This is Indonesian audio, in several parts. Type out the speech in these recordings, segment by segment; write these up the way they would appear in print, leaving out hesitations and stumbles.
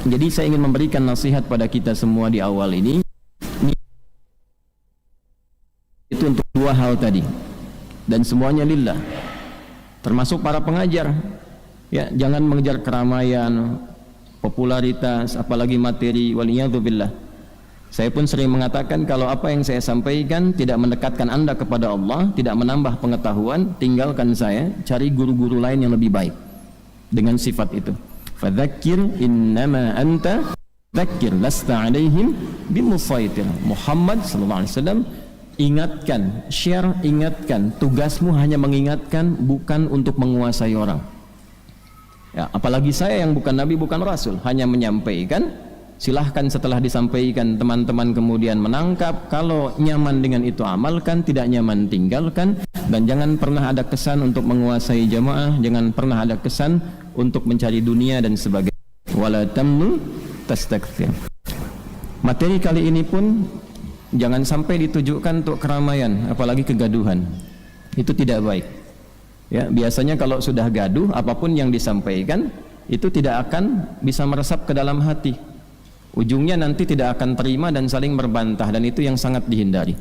Jadi saya ingin memberikan nasihat pada kita semua di awal ini, itu untuk dua hal tadi, dan semuanya lillah, termasuk para pengajar. Ya, jangan mengejar keramaian, popularitas, apalagi materi. Waliyadzubillah. Saya pun sering mengatakan kalau apa yang saya sampaikan tidak mendekatkan Anda kepada Allah, tidak menambah pengetahuan, tinggalkan saya, cari guru-guru lain yang lebih baik dengan sifat itu. Fadzakir innama anta dzakir lasta alaihim bimusaitir. Muhammad sallallahu alaihi wasallam, ingatkan, share, ingatkan. Tugasmu hanya mengingatkan, bukan untuk menguasai orang. Ya, apalagi saya yang bukan nabi, bukan rasul, hanya menyampaikan. Silahkan setelah disampaikan teman-teman kemudian menangkap. Kalau nyaman dengan itu amalkan, tidak nyaman tinggalkan. Dan jangan pernah ada kesan untuk menguasai jamaah, jangan pernah ada kesan untuk mencari dunia dan sebagainya. Wala tamnu tastakthir. Materi kali ini pun jangan sampai ditujukan untuk keramaian, apalagi kegaduhan. Itu tidak baik. Ya, biasanya kalau sudah gaduh, apapun yang disampaikan itu tidak akan bisa meresap ke dalam hati. Ujungnya nanti tidak akan terima dan saling berbantah, dan itu yang sangat dihindari.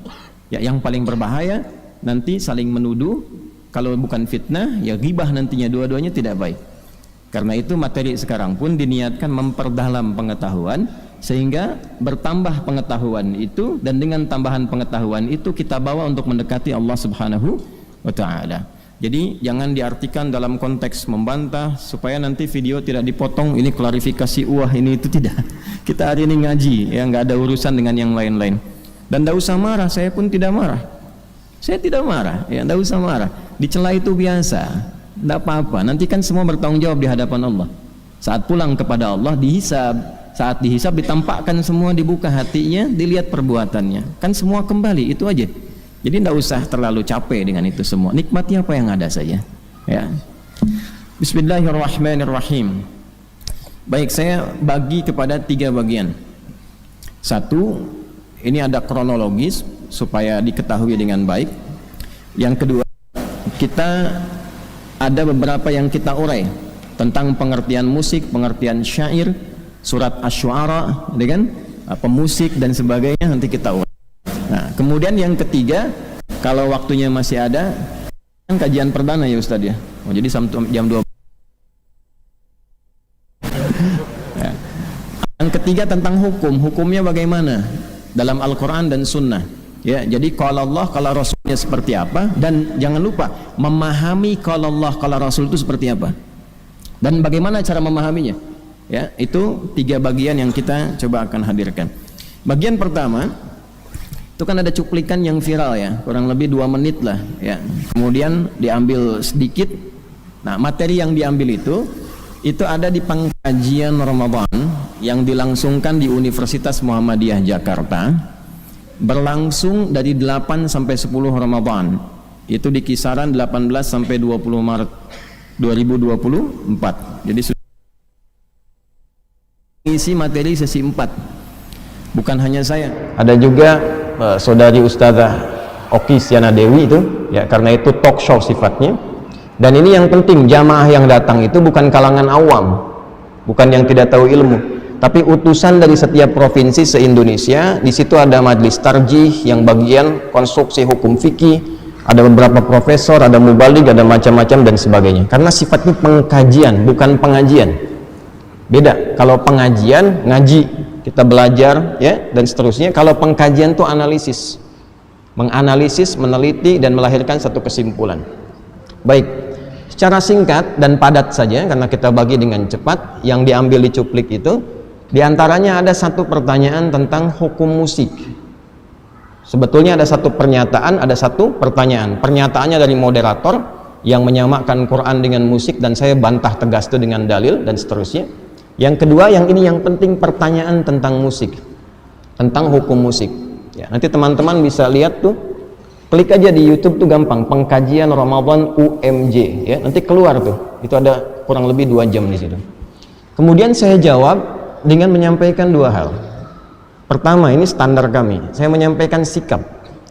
Ya, yang paling berbahaya nanti saling menuduh. Kalau bukan fitnah, ya ghibah nantinya, dua-duanya tidak baik. Karena itu materi sekarang pun diniatkan memperdalam pengetahuan, sehingga bertambah pengetahuan itu, dan dengan tambahan pengetahuan itu kita bawa untuk mendekati Allah Subhanahu wa Ta'ala. Jadi jangan diartikan dalam konteks membantah supaya nanti video tidak dipotong, ini klarifikasi ini itu, tidak. Kita hari ini ngaji, ya, nggak ada urusan dengan yang lain-lain. Dan tidak usah marah, saya pun tidak marah. Saya tidak marah, ya, tidak usah marah. Dicela itu biasa, tidak apa-apa. Nanti kan semua bertanggung jawab di hadapan Allah. Saat pulang kepada Allah dihisab, saat dihisab ditampakkan semua, dibuka hatinya, dilihat perbuatannya. Kan semua kembali, itu aja. Jadi tidak usah terlalu capek dengan itu semua. Nikmati apa yang ada saja. Ya. Bismillahirrahmanirrahim. Baik, saya bagi kepada 3 bagian. Satu, ini ada kronologis supaya diketahui dengan baik. Yang kedua, kita ada beberapa yang kita urai tentang pengertian musik, pengertian syair, surat Asy-Syu'ara, dengan pemusik dan sebagainya, nanti kita urai. Nah, kemudian yang ketiga, kalau waktunya masih ada, kajian perdana ya Ustadz ya. Oh, jadi jam 2. Ya. Yang ketiga tentang hukum, hukumnya bagaimana dalam Al-Quran dan Sunnah. Ya, jadi kalau Allah, kalau Rasulnya seperti apa, dan jangan lupa memahami kalau Allah, kalau Rasul itu seperti apa, dan bagaimana cara memahaminya. Ya, itu 3 bagian yang kita coba akan hadirkan. Bagian pertama, itu kan ada cuplikan yang viral ya, kurang lebih 2 menit lah ya. Kemudian diambil sedikit. Nah, materi yang diambil itu ada di pengkajian Ramadan yang dilangsungkan di Universitas Muhammadiyah Jakarta, berlangsung dari 8 sampai 10 Ramadan. Itu di kisaran 18 sampai 20 Maret 2024. Jadi sudah isi materi sesi 4. Bukan hanya saya, ada juga saudari Ustazah Oki Siana Dewi itu, ya, karena itu talk show sifatnya. Dan ini yang penting, jamaah yang datang itu bukan kalangan awam, bukan yang tidak tahu ilmu, tapi utusan dari setiap provinsi se-Indonesia. Di situ ada majelis tarjih yang bagian konstruksi hukum fikih, ada beberapa profesor, ada mubalig, ada macam-macam dan sebagainya. Karena sifatnya pengkajian, bukan pengajian. Beda. Kalau pengajian ngaji, kita belajar ya dan seterusnya. Kalau pengkajian itu analisis, menganalisis, meneliti dan melahirkan satu kesimpulan. Baik, secara singkat dan padat saja karena kita bagi dengan cepat. Yang diambil di cuplik itu diantaranya ada satu pertanyaan tentang hukum musik. Sebetulnya ada satu pernyataan, ada satu pertanyaan. Pernyataannya dari moderator yang menyamakan Quran dengan musik, dan saya bantah tegas itu dengan dalil dan seterusnya. Yang kedua, yang ini yang penting, pertanyaan tentang musik, tentang hukum musik. Ya, nanti teman-teman bisa lihat tuh, klik aja di YouTube tuh gampang, pengkajian Ramadan UMJ, ya, nanti keluar tuh. Itu ada kurang lebih 2 jam di situ. Kemudian saya jawab dengan menyampaikan 2 hal. Pertama, ini standar kami. Saya menyampaikan sikap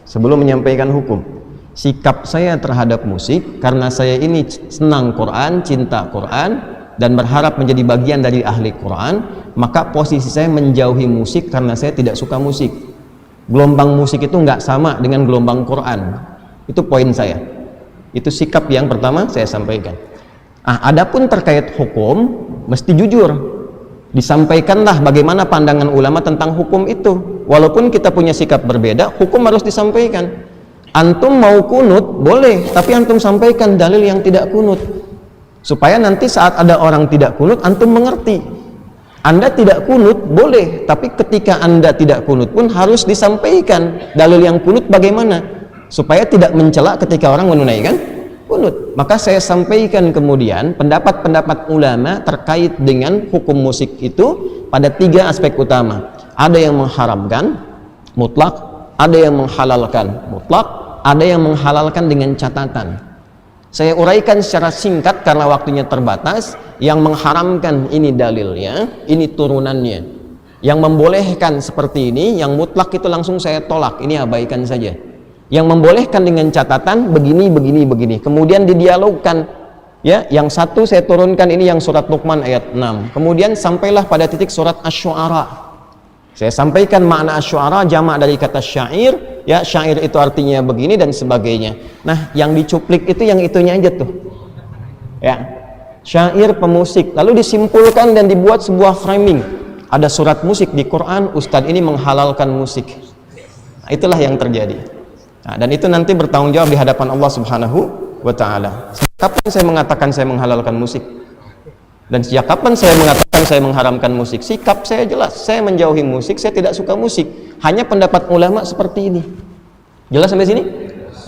sebelum menyampaikan hukum. Sikap saya terhadap musik karena saya ini senang Quran, cinta Quran, dan berharap menjadi bagian dari ahli Quran. maka posisi saya menjauhi musik karena saya tidak suka musik. Gelombang musik itu nggak sama dengan gelombang Quran. Itu poin saya. Itu sikap yang pertama saya sampaikan. Adapun terkait hukum, mesti jujur. Disampaikanlah bagaimana pandangan ulama tentang hukum itu. Walaupun kita punya sikap berbeda, hukum harus disampaikan. Antum mau kunut, boleh, tapi antum sampaikan dalil yang tidak kunut. Supaya nanti saat ada orang tidak kunut, antum mengerti. Anda tidak kunut, boleh, tapi ketika Anda tidak kunut pun harus disampaikan dalil yang kunut bagaimana. Supaya tidak mencela ketika orang menunaikan kunut. Maka saya sampaikan kemudian pendapat-pendapat ulama terkait dengan hukum musik itu pada 3 aspek utama. Ada yang mengharamkan mutlak, ada yang menghalalkan mutlak, ada yang menghalalkan dengan catatan. Saya uraikan secara singkat karena waktunya terbatas. Yang mengharamkan ini dalilnya, ini turunannya. Yang membolehkan seperti ini, yang mutlak itu langsung saya tolak, ini abaikan saja. Yang membolehkan dengan catatan begini, begini, begini. Kemudian didialogkan, ya. Yang satu saya turunkan ini yang surat Luqman ayat 6. Kemudian sampailah pada titik surat Asy-Syu'ara. Saya sampaikan makna Asy-Syu'ara jamak dari kata syair, ya, syair itu artinya begini dan sebagainya. Nah, yang dicuplik itu yang itunya aja tuh. Ya. Syair pemusik, lalu disimpulkan dan dibuat sebuah framing. Ada surat musik di Quran, ustadz ini menghalalkan musik. Nah, itulah yang terjadi. Nah, dan itu nanti bertanggung jawab di hadapan Allah Subhanahu wa taala. Kapan saya mengatakan saya menghalalkan musik? Dan sejak kapan saya mengatakan saya mengharamkan musik? Sikap saya jelas, saya menjauhi musik, saya tidak suka musik. Hanya pendapat ulama seperti ini. Jelas sampai sini?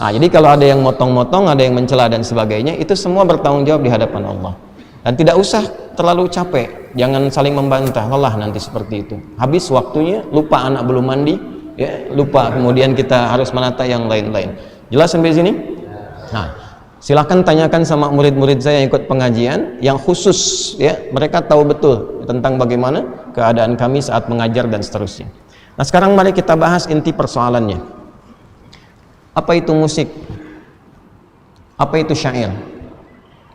Nah, jadi kalau ada yang motong-motong, ada yang mencela dan sebagainya, itu semua bertanggung jawab di hadapan Allah. Dan tidak usah terlalu capek, jangan saling membantah, lelah nanti seperti itu. Habis waktunya, lupa anak belum mandi, ya, lupa kemudian kita harus menata yang lain-lain. Jelas sampai sini? Nah, silakan tanyakan sama murid-murid saya yang ikut pengajian yang khusus, ya, mereka tahu betul tentang bagaimana keadaan kami saat mengajar dan seterusnya. Nah, sekarang mari kita bahas inti persoalannya. Apa itu musik? Apa itu syair?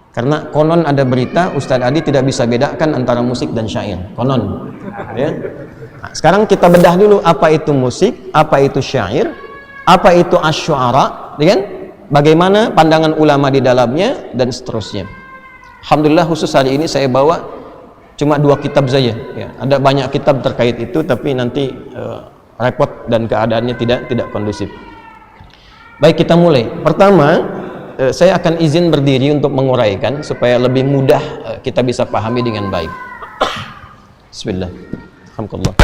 Karena konon ada berita Ustadz Adi tidak bisa bedakan antara musik dan syair. Konon, ya. Nah, sekarang kita bedah dulu apa itu musik, apa itu syair, apa itu asy-syu'ara, ya kan? Bagaimana pandangan ulama di dalamnya dan seterusnya. Alhamdulillah khusus hari ini saya bawa cuma 2 kitab saja. Ya, ada banyak kitab terkait itu, tapi nanti repot dan keadaannya tidak kondusif. Baik, kita mulai. Pertama, saya akan izin berdiri untuk menguraikan supaya lebih mudah kita bisa pahami dengan baik. Bismillah. Alhamdulillah.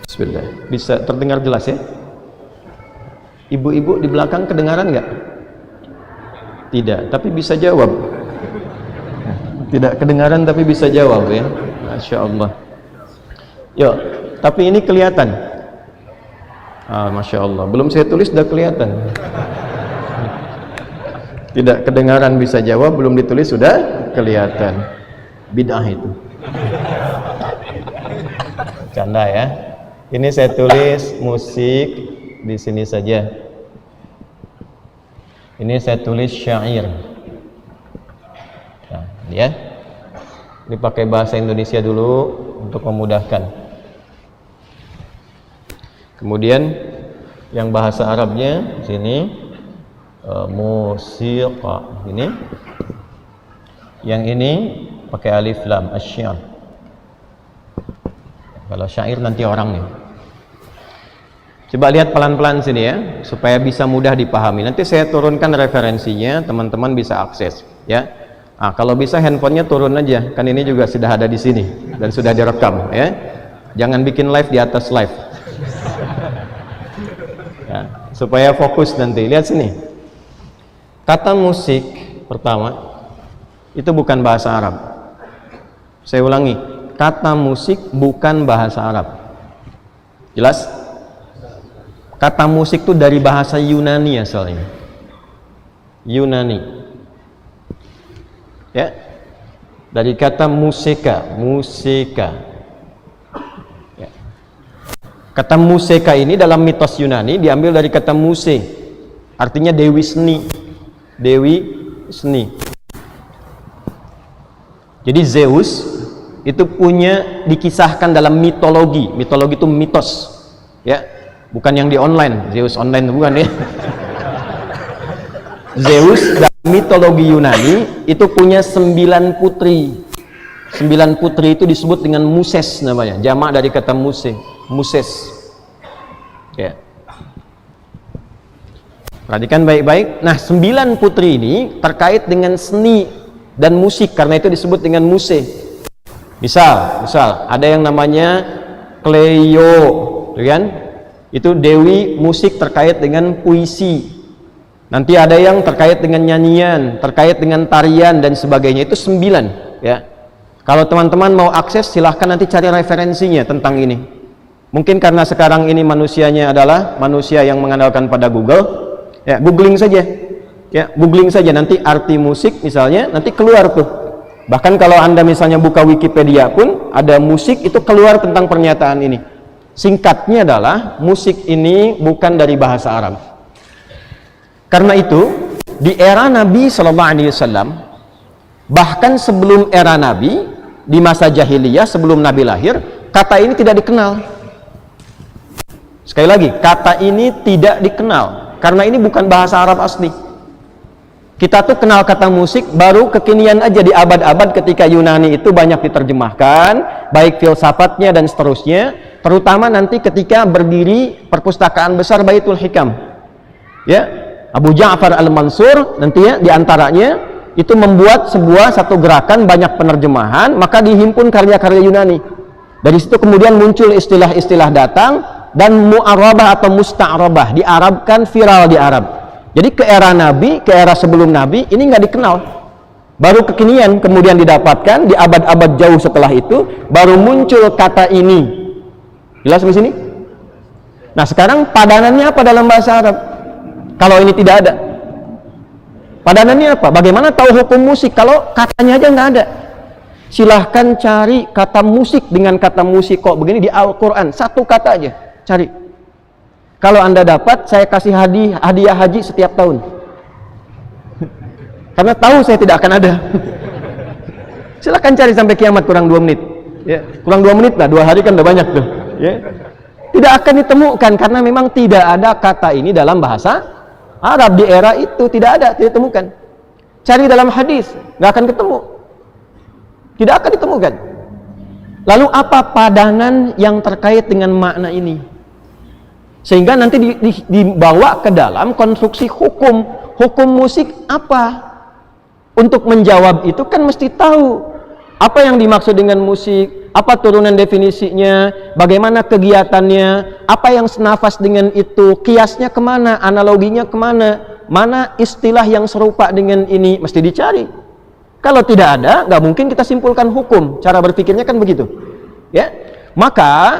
Bismillah. Bisa terdengar jelas ya? Ibu-ibu di belakang kedengaran nggak? Tidak, tapi bisa jawab. Tidak kedengaran tapi bisa jawab, ya. Masya Allah. Yuk, tapi ini kelihatan. Masya Allah. Belum saya tulis sudah kelihatan. Tidak kedengaran bisa jawab, belum ditulis sudah kelihatan. Bid'ah itu. Canda ya. Ini saya tulis musik di sini saja. Ini saya tulis syair. Nah, ya. Ini pakai bahasa Indonesia dulu untuk memudahkan. Kemudian yang bahasa Arabnya sini musiqa ini. Yang ini pakai alif lam asy-syair. Kalau syair nanti orangnya. Coba lihat pelan-pelan sini ya, supaya bisa mudah dipahami. Nanti saya turunkan referensinya, teman-teman bisa akses, ya. Kalau bisa handphonenya turun aja, kan ini juga sudah ada di sini dan sudah direkam, ya. Jangan bikin live di atas live, ya, supaya fokus nanti. Lihat sini, kata musik pertama itu bukan bahasa Arab. Saya ulangi, kata musik bukan bahasa Arab. Jelas? Kata musik itu dari bahasa Yunani asalnya. Yunani. Ya. Dari kata musika, musika. Ya. Kata museka ini dalam mitos Yunani diambil dari kata muse, artinya dewi seni. Dewi seni. Jadi Zeus itu punya, dikisahkan dalam mitologi. Mitologi itu mitos, ya, bukan yang di online. Zeus online bukan ya. Zeus dalam mitologi Yunani itu punya 9 putri. 9 putri itu disebut dengan Muses namanya, jamak dari kata muse, Muses. Ya. Perhatikan baik-baik. Nah, 9 putri ini terkait dengan seni dan musik, karena itu disebut dengan muse. Misal ada yang namanya Cleo, kan? Itu dewi musik terkait dengan puisi. Nanti ada yang terkait dengan nyanyian, terkait dengan tarian dan sebagainya. Itu 9, ya. Kalau teman-teman mau akses, silahkan nanti cari referensinya tentang ini. Mungkin karena sekarang ini manusianya adalah manusia yang mengandalkan pada Google, ya, googling saja, ya, googling saja nanti arti musik misalnya, nanti keluar tuh. Bahkan kalau Anda misalnya buka Wikipedia pun ada musik, itu keluar tentang pernyataan ini. Singkatnya adalah musik ini bukan dari bahasa Arab. Karena itu di era Nabi SAW, bahkan sebelum era Nabi, di masa jahiliyah sebelum Nabi lahir, kata ini tidak dikenal. Sekali lagi, kata ini tidak dikenal karena ini bukan bahasa Arab asli. Kita tuh kenal kata musik baru kekinian aja di abad-abad ketika Yunani itu banyak diterjemahkan, baik filsafatnya dan seterusnya, terutama nanti ketika berdiri perpustakaan besar Baitul Hikam, ya, Abu Ja'far Al-Mansur nanti ya diantaranya itu membuat satu gerakan banyak penerjemahan, maka dihimpun karya-karya Yunani. Dari situ kemudian muncul istilah-istilah datang, dan mu'arabah atau musta'arabah diarabkan, viral di Arab. Jadi ke era Nabi, ke era sebelum Nabi ini nggak dikenal, baru kekinian kemudian didapatkan di abad-abad jauh setelah itu baru muncul kata ini. Jelas di sini? Nah, sekarang padanannya apa dalam bahasa Arab kalau ini tidak ada? Padanannya apa? Bagaimana tahu hukum musik kalau katanya aja nggak ada? Silahkan cari kata musik dengan kata musik kok begini di Al-Quran, satu kata aja, cari. Kalau Anda dapat, saya kasih hadiah haji setiap tahun. Karena tahu saya tidak akan ada. Silahkan cari sampai kiamat kurang 2 menit. Ya, kurang 2 menit lah, 2 hari kan udah banyak tuh. Ya. Tidak akan ditemukan karena memang tidak ada kata ini dalam bahasa Arab di era itu, tidak ada, tidak ditemukan. Cari dalam hadis, nggak akan ketemu, tidak akan ditemukan. Lalu apa padanan yang terkait dengan makna ini? Sehingga nanti dibawa ke dalam konstruksi hukum musik apa? Untuk menjawab itu kan mesti tahu apa yang dimaksud dengan musik, apa turunan definisinya, bagaimana kegiatannya, apa yang senafas dengan itu, kiasnya kemana, analoginya kemana, mana istilah yang serupa dengan ini, mesti dicari. Kalau tidak ada, nggak mungkin kita simpulkan hukum. Cara berpikirnya kan begitu, ya. Maka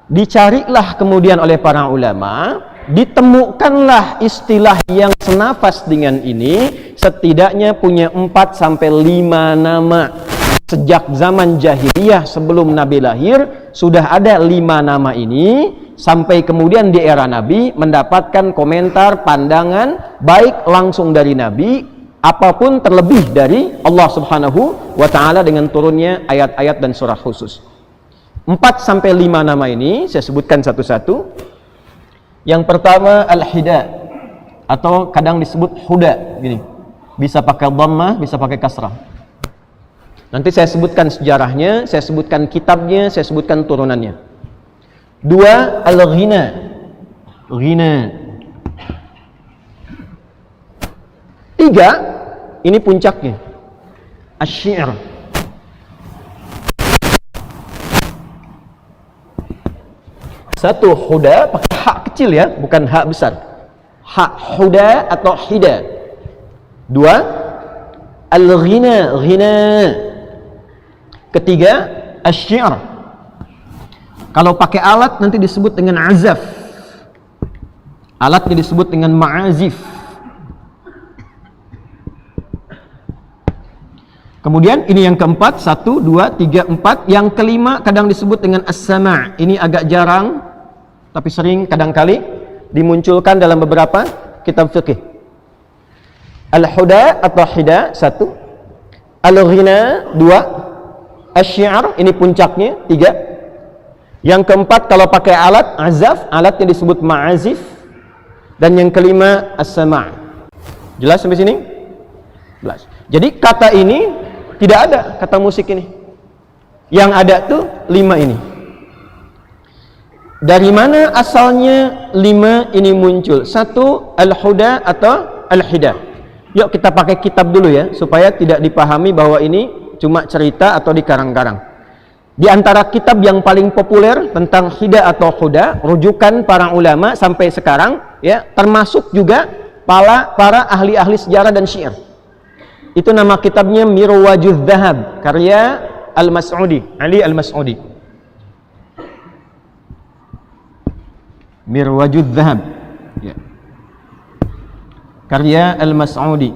dicarilah kemudian oleh para ulama, ditemukanlah istilah yang senafas dengan ini, setidaknya punya 4 sampai 5 nama. Sejak zaman jahiliyah sebelum Nabi lahir sudah ada 5 nama ini, sampai kemudian di era Nabi mendapatkan komentar, pandangan baik langsung dari Nabi apapun terlebih dari Allah Subhanahu wa ta'ala dengan turunnya ayat-ayat dan surah khusus. 4 sampai 5 nama ini saya sebutkan satu-satu. Yang pertama al-hida, atau kadang disebut huda, gini. Bisa pakai dhammah, bisa pakai kasrah. Nanti saya sebutkan sejarahnya, saya sebutkan kitabnya, saya sebutkan turunannya. 2 al-ghina, ghina. 3 ini puncaknya, asy-syi'r. 1 huda pakai hak kecil ya, bukan hak besar. Hak huda atau hida. 2 al-ghina, ghina. 3 asy-syi'r. Kalau pakai alat nanti disebut dengan azaf. Alatnya disebut dengan ma'azif. Kemudian ini yang keempat, 1, 2, 3, 4. Yang kelima kadang disebut dengan as-sama'. Ini agak jarang, tapi sering kadangkali dimunculkan dalam beberapa kitab fikih. Al-huda atau hida, 1. Al-ghina, 2. Asy-syi'r, ini puncaknya, 3. Yang keempat, kalau pakai alat azaf, alatnya disebut ma'azif. Dan yang kelima, as-sama'. Jelas sampai sini? Jelas. Jadi kata ini tidak ada, kata musik ini. Yang ada tuh 5 ini. Dari mana asalnya 5 ini muncul? 1, al-huda atau al-hida. Yuk kita pakai kitab dulu ya, supaya tidak dipahami bahwa ini cuma cerita atau dikarang-karang. Di antara kitab yang paling populer tentang hida atau huda, rujukan para ulama sampai sekarang, ya, termasuk juga para ahli-ahli sejarah dan syair. Itu nama kitabnya Mirwajuz Dhahab, karya Al-Mas'udi, Ali Al-Mas'udi. Mirwajuz Dhahab, ya, karya Al-Mas'udi.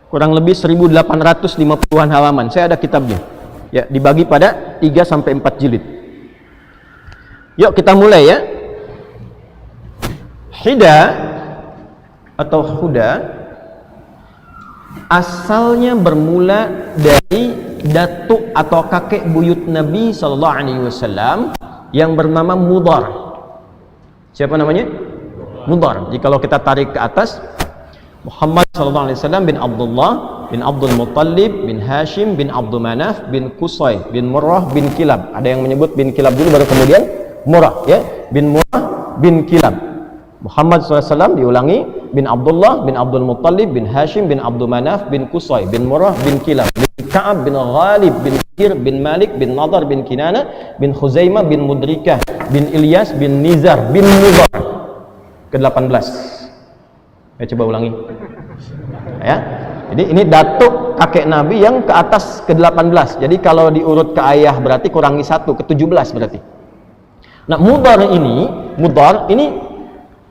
Kurang lebih 1850-an halaman. Saya ada kitabnya. Ya, dibagi pada 3 sampai 4 jilid. Yuk kita mulai ya. Hida atau huda asalnya bermula dari datuk atau kakek buyut Nabi sallallahu alaihi wasallam yang bernama Mudhar. Siapa namanya? Mudhar. Jadi kalau kita tarik ke atas, Muhammad sallallahu alaihi wasallam bin Abdullah bin Abdul Muttalib bin Hashim bin Abdul Manaf bin Qusay bin Murrah bin Kilab. Ada yang menyebut bin Kilab dulu baru kemudian Murrah, ya. Bin Murrah bin Kilab. Muhammad SAW diulangi, bin Abdullah bin Abdul Muttalib bin Hashim bin Abdul Manaf bin Qusay bin Murrah bin Kilab bin Ka'ab bin Ghalib bin Hir bin Malik bin Nadar bin Kinana bin Khuzaimah bin Mudrikah bin Ilyas bin Nizar bin Mudhar. Ke-18. Ya, coba ulangi. Ya. Jadi ini datuk kakek Nabi yang ke atas ke-18. Jadi kalau diurut ke ayah berarti kurangi 1, ke-17 berarti. Nah, Mudhar ini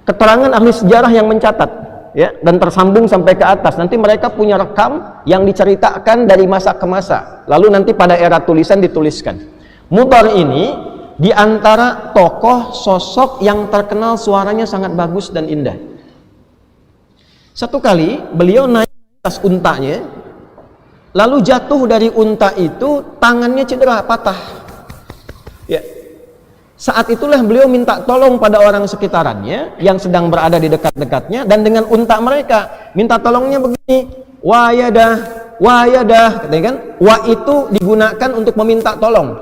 keterangan ahli sejarah yang mencatat, ya, dan tersambung sampai ke atas. Nanti mereka punya rekam yang diceritakan dari masa ke masa. Lalu nanti pada era tulisan dituliskan. Mudhar ini di antara tokoh sosok yang terkenal suaranya sangat bagus dan indah. Satu kali beliau naik atas untanya, lalu jatuh dari unta itu, tangannya cedera, patah. Ya. Saat itulah beliau minta tolong pada orang sekitarannya yang sedang berada di dekat-dekatnya, dan dengan unta mereka minta tolongnya begini, wa yadah, katanya kan. Wa itu digunakan untuk meminta tolong.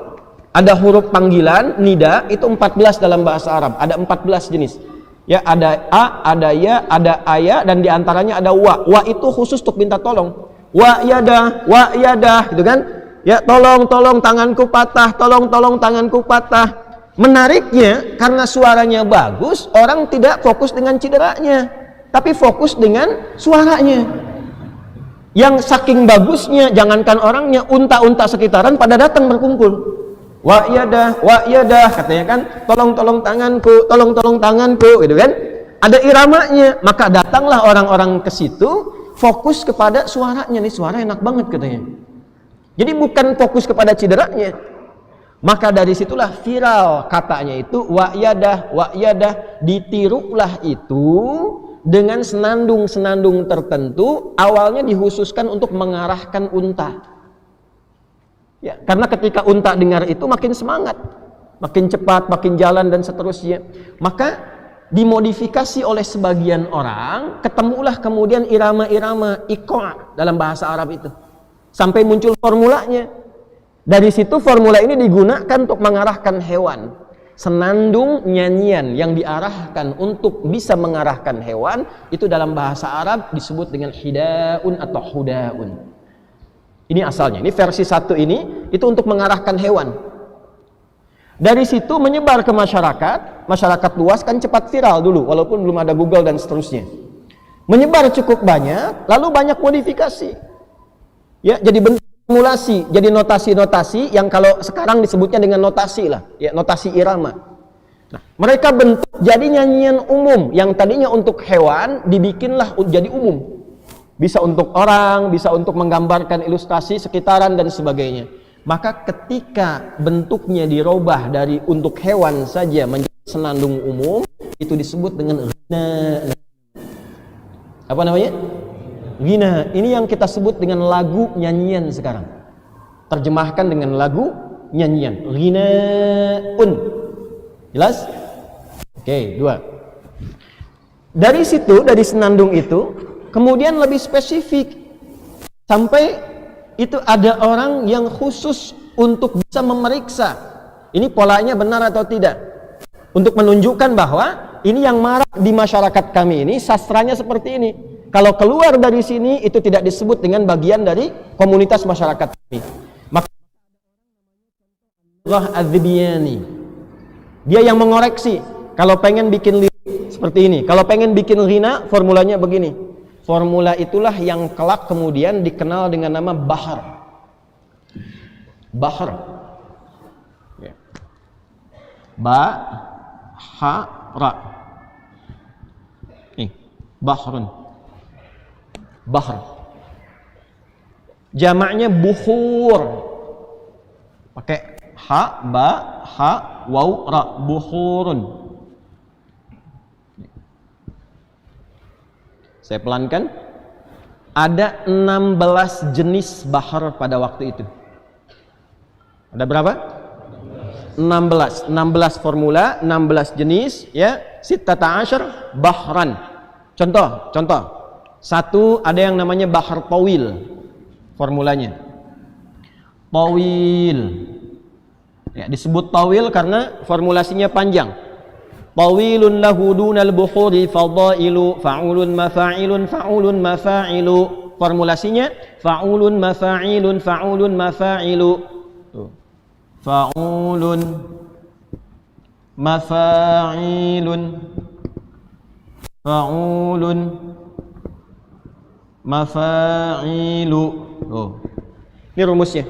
Ada huruf panggilan, nida, itu 14 dalam bahasa Arab, ada 14 jenis. Ya, ada a, ada ya, ada aya, dan diantaranya ada wa. Wa itu khusus untuk minta tolong. Wa yadah, gitu kan? Ya, tolong tanganku patah, tolong tanganku patah. Menariknya, karena suaranya bagus, orang tidak fokus dengan cederanya, tapi fokus dengan suaranya. Yang saking bagusnya, jangankan orangnya, unta-unta sekitaran pada datang berkumpul. Wa yadah, katanya kan, tolong tanganku, gitu kan? Ada iramanya, maka datanglah orang-orang ke situ, fokus kepada suaranya. Nih suara enak banget katanya. Jadi bukan fokus kepada cederanya. Maka dari situlah viral katanya itu wa yadah, ditirulah itu dengan senandung-senandung tertentu, awalnya dikhususkan untuk mengarahkan unta. Ya, karena ketika unta dengar itu makin semangat, makin cepat, makin jalan dan seterusnya. Maka dimodifikasi oleh sebagian orang, ketemulah kemudian irama-irama iqa' dalam bahasa Arab itu. Sampai muncul formulanya. Dari situ formula ini digunakan untuk mengarahkan hewan. Senandung nyanyian yang diarahkan untuk bisa mengarahkan hewan itu dalam bahasa Arab disebut dengan hidaun atau hudaun. Ini asalnya. Ini versi 1 ini itu untuk mengarahkan hewan. Dari situ menyebar ke masyarakat luas, kan cepat viral dulu walaupun belum ada Google dan seterusnya. Menyebar cukup banyak, lalu banyak modifikasi. Ya, jadi bentuk formulasi, jadi notasi-notasi yang kalau sekarang disebutnya dengan notasi lah, ya, notasi irama. Nah, mereka bentuk jadi nyanyian umum yang tadinya untuk hewan dibikinlah jadi umum. Bisa untuk orang, bisa untuk menggambarkan ilustrasi sekitaran dan sebagainya. Maka ketika bentuknya dirubah dari untuk hewan saja menjadi senandung umum, itu disebut dengan ghina. Apa namanya? Ghina. Ini yang kita sebut dengan lagu nyanyian sekarang. Terjemahkan dengan lagu nyanyian. Ghinaun. Jelas? Oke, 2. Dari situ, dari senandung itu, kemudian lebih spesifik. Sampai itu ada orang yang khusus untuk bisa memeriksa ini polanya benar atau tidak, untuk menunjukkan bahwa ini yang marak di masyarakat kami ini, sastranya seperti ini. Kalau keluar dari sini itu tidak disebut dengan bagian dari komunitas masyarakat kami. Maka Allah Az-Zibyani, dia yang mengoreksi. Kalau pengen bikin lirik seperti ini, kalau pengen bikin ghina, formulanya begini. Formula itulah yang kelak kemudian dikenal dengan nama bahar. Bahar. Ya. Ba, ha, ra. Nih, bahrun. Bahr. Jamaknya bukhur. Pakai ha, ba, ha, waw, ra. Bukhurun. Saya pelankan. Ada 16 jenis bahar pada waktu itu. Ada berapa? 16 formula, 16 jenis, ya. Sittata asyar bahran. Contoh. Satu, ada yang namanya bahar tawil. Formulanya. Tawil. Ya, disebut tawil karena formulasinya panjang. Tawilun lahu dunal bukhuri fadailu fa'ulun mafa'ilun fa'ulun mafa'ilu. Formulasinya fa'ulun mafa'ilun fa'ulun mafa'ilu. Fa'ulun mafa'ilun fa'ulun mafa'ilu. Ini rumusnya.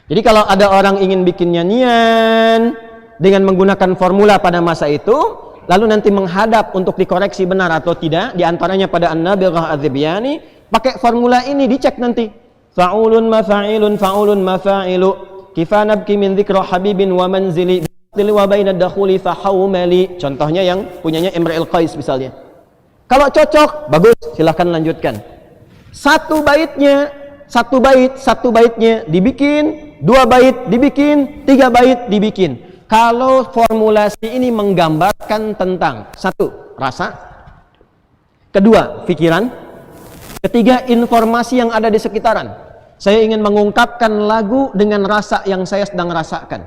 Jadi kalau ada orang ingin bikin nyanyian dengan menggunakan formula pada masa itu, lalu nanti menghadap untuk dikoreksi benar atau tidak, diantaranya pada An-Nabighah Az-Zibyani, pakai formula ini dicek nanti. Fa'ulun mafa'ilun fa'ulun mafa'ilu kifanabki min dzikra habibin wa manzili wa bainad dakhuli fahawmali. Contohnya yang punyanya Imrul Qais misalnya. Kalau cocok, bagus, silahkan lanjutkan. Satu baitnya dibikin, 2 bait dibikin, 3 bait dibikin. Kalau formulasi ini menggambarkan tentang 1. Rasa, 2. Pikiran, 3. Informasi yang ada di sekitaran. Saya ingin mengungkapkan lagu dengan rasa yang saya sedang rasakan.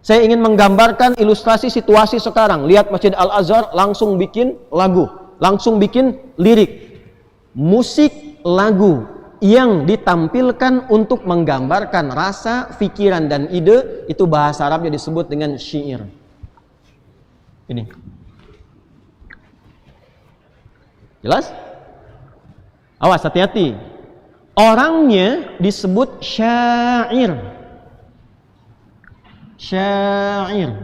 Saya ingin menggambarkan ilustrasi situasi sekarang. Lihat Masjid Al-Azhar, langsung bikin lagu, langsung bikin lirik. Musik lagu yang ditampilkan untuk menggambarkan rasa, pikiran, dan ide, itu bahasa Arabnya disebut dengan syair. Ini. Jelas? Awas, hati-hati. Orangnya disebut syair. Syair.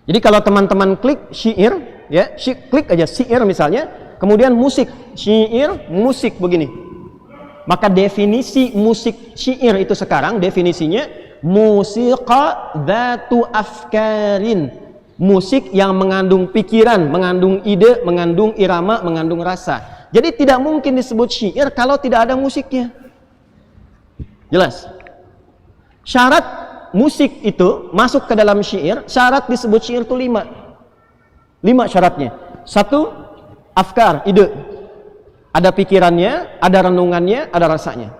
Jadi kalau teman-teman klik syair, ya, klik aja syair misalnya, kemudian musik, syair, musik begini. Maka definisi musik syair itu sekarang definisinya musiqa dzatu afkarin. Musik yang mengandung pikiran, mengandung ide, mengandung irama, mengandung rasa. Jadi tidak mungkin disebut syair kalau tidak ada musiknya. Jelas? Syarat musik itu masuk ke dalam syair, syarat disebut syair itu 5. 5 syaratnya. 1, afkar, ide. Ada pikirannya, ada renungannya, ada rasanya.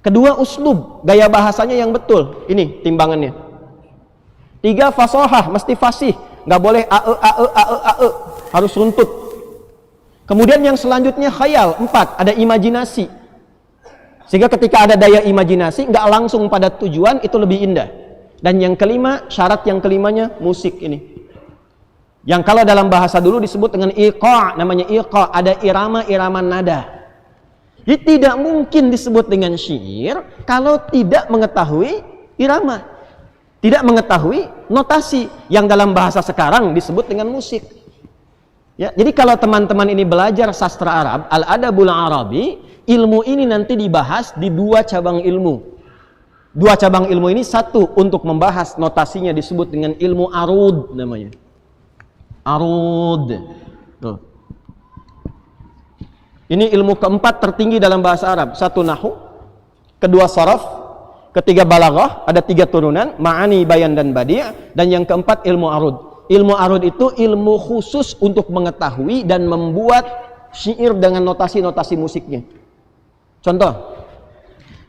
2, uslub, gaya bahasanya yang betul. Ini timbangannya. 3, fasohah, mesti fasih, nggak boleh ae, harus runtut. Kemudian yang selanjutnya khayal. 4, ada imajinasi. Sehingga ketika ada daya imajinasi, nggak langsung pada tujuan, itu lebih indah. Dan yang kelima, syarat yang kelimanya musik ini. Yang kalau dalam bahasa dulu disebut dengan iqa', namanya iqa', ada irama-irama nada. Jadi tidak mungkin disebut dengan syair kalau tidak mengetahui irama, tidak mengetahui notasi yang dalam bahasa sekarang disebut dengan musik. Ya, jadi kalau teman-teman ini belajar sastra Arab, Al-Adabul Arabi, ilmu ini nanti dibahas di 2 cabang ilmu. 2 cabang ilmu ini, satu untuk membahas notasinya disebut dengan ilmu arud namanya. Arud. Tuh. Ini ilmu keempat tertinggi dalam bahasa Arab. 1 nahwu, kedua saraf, ketiga balaghah, ada 3 turunan, ma'ani, bayan dan badi', dan yang keempat ilmu arud. Ilmu arud itu ilmu khusus untuk mengetahui dan membuat syair dengan notasi-notasi musiknya. Contoh,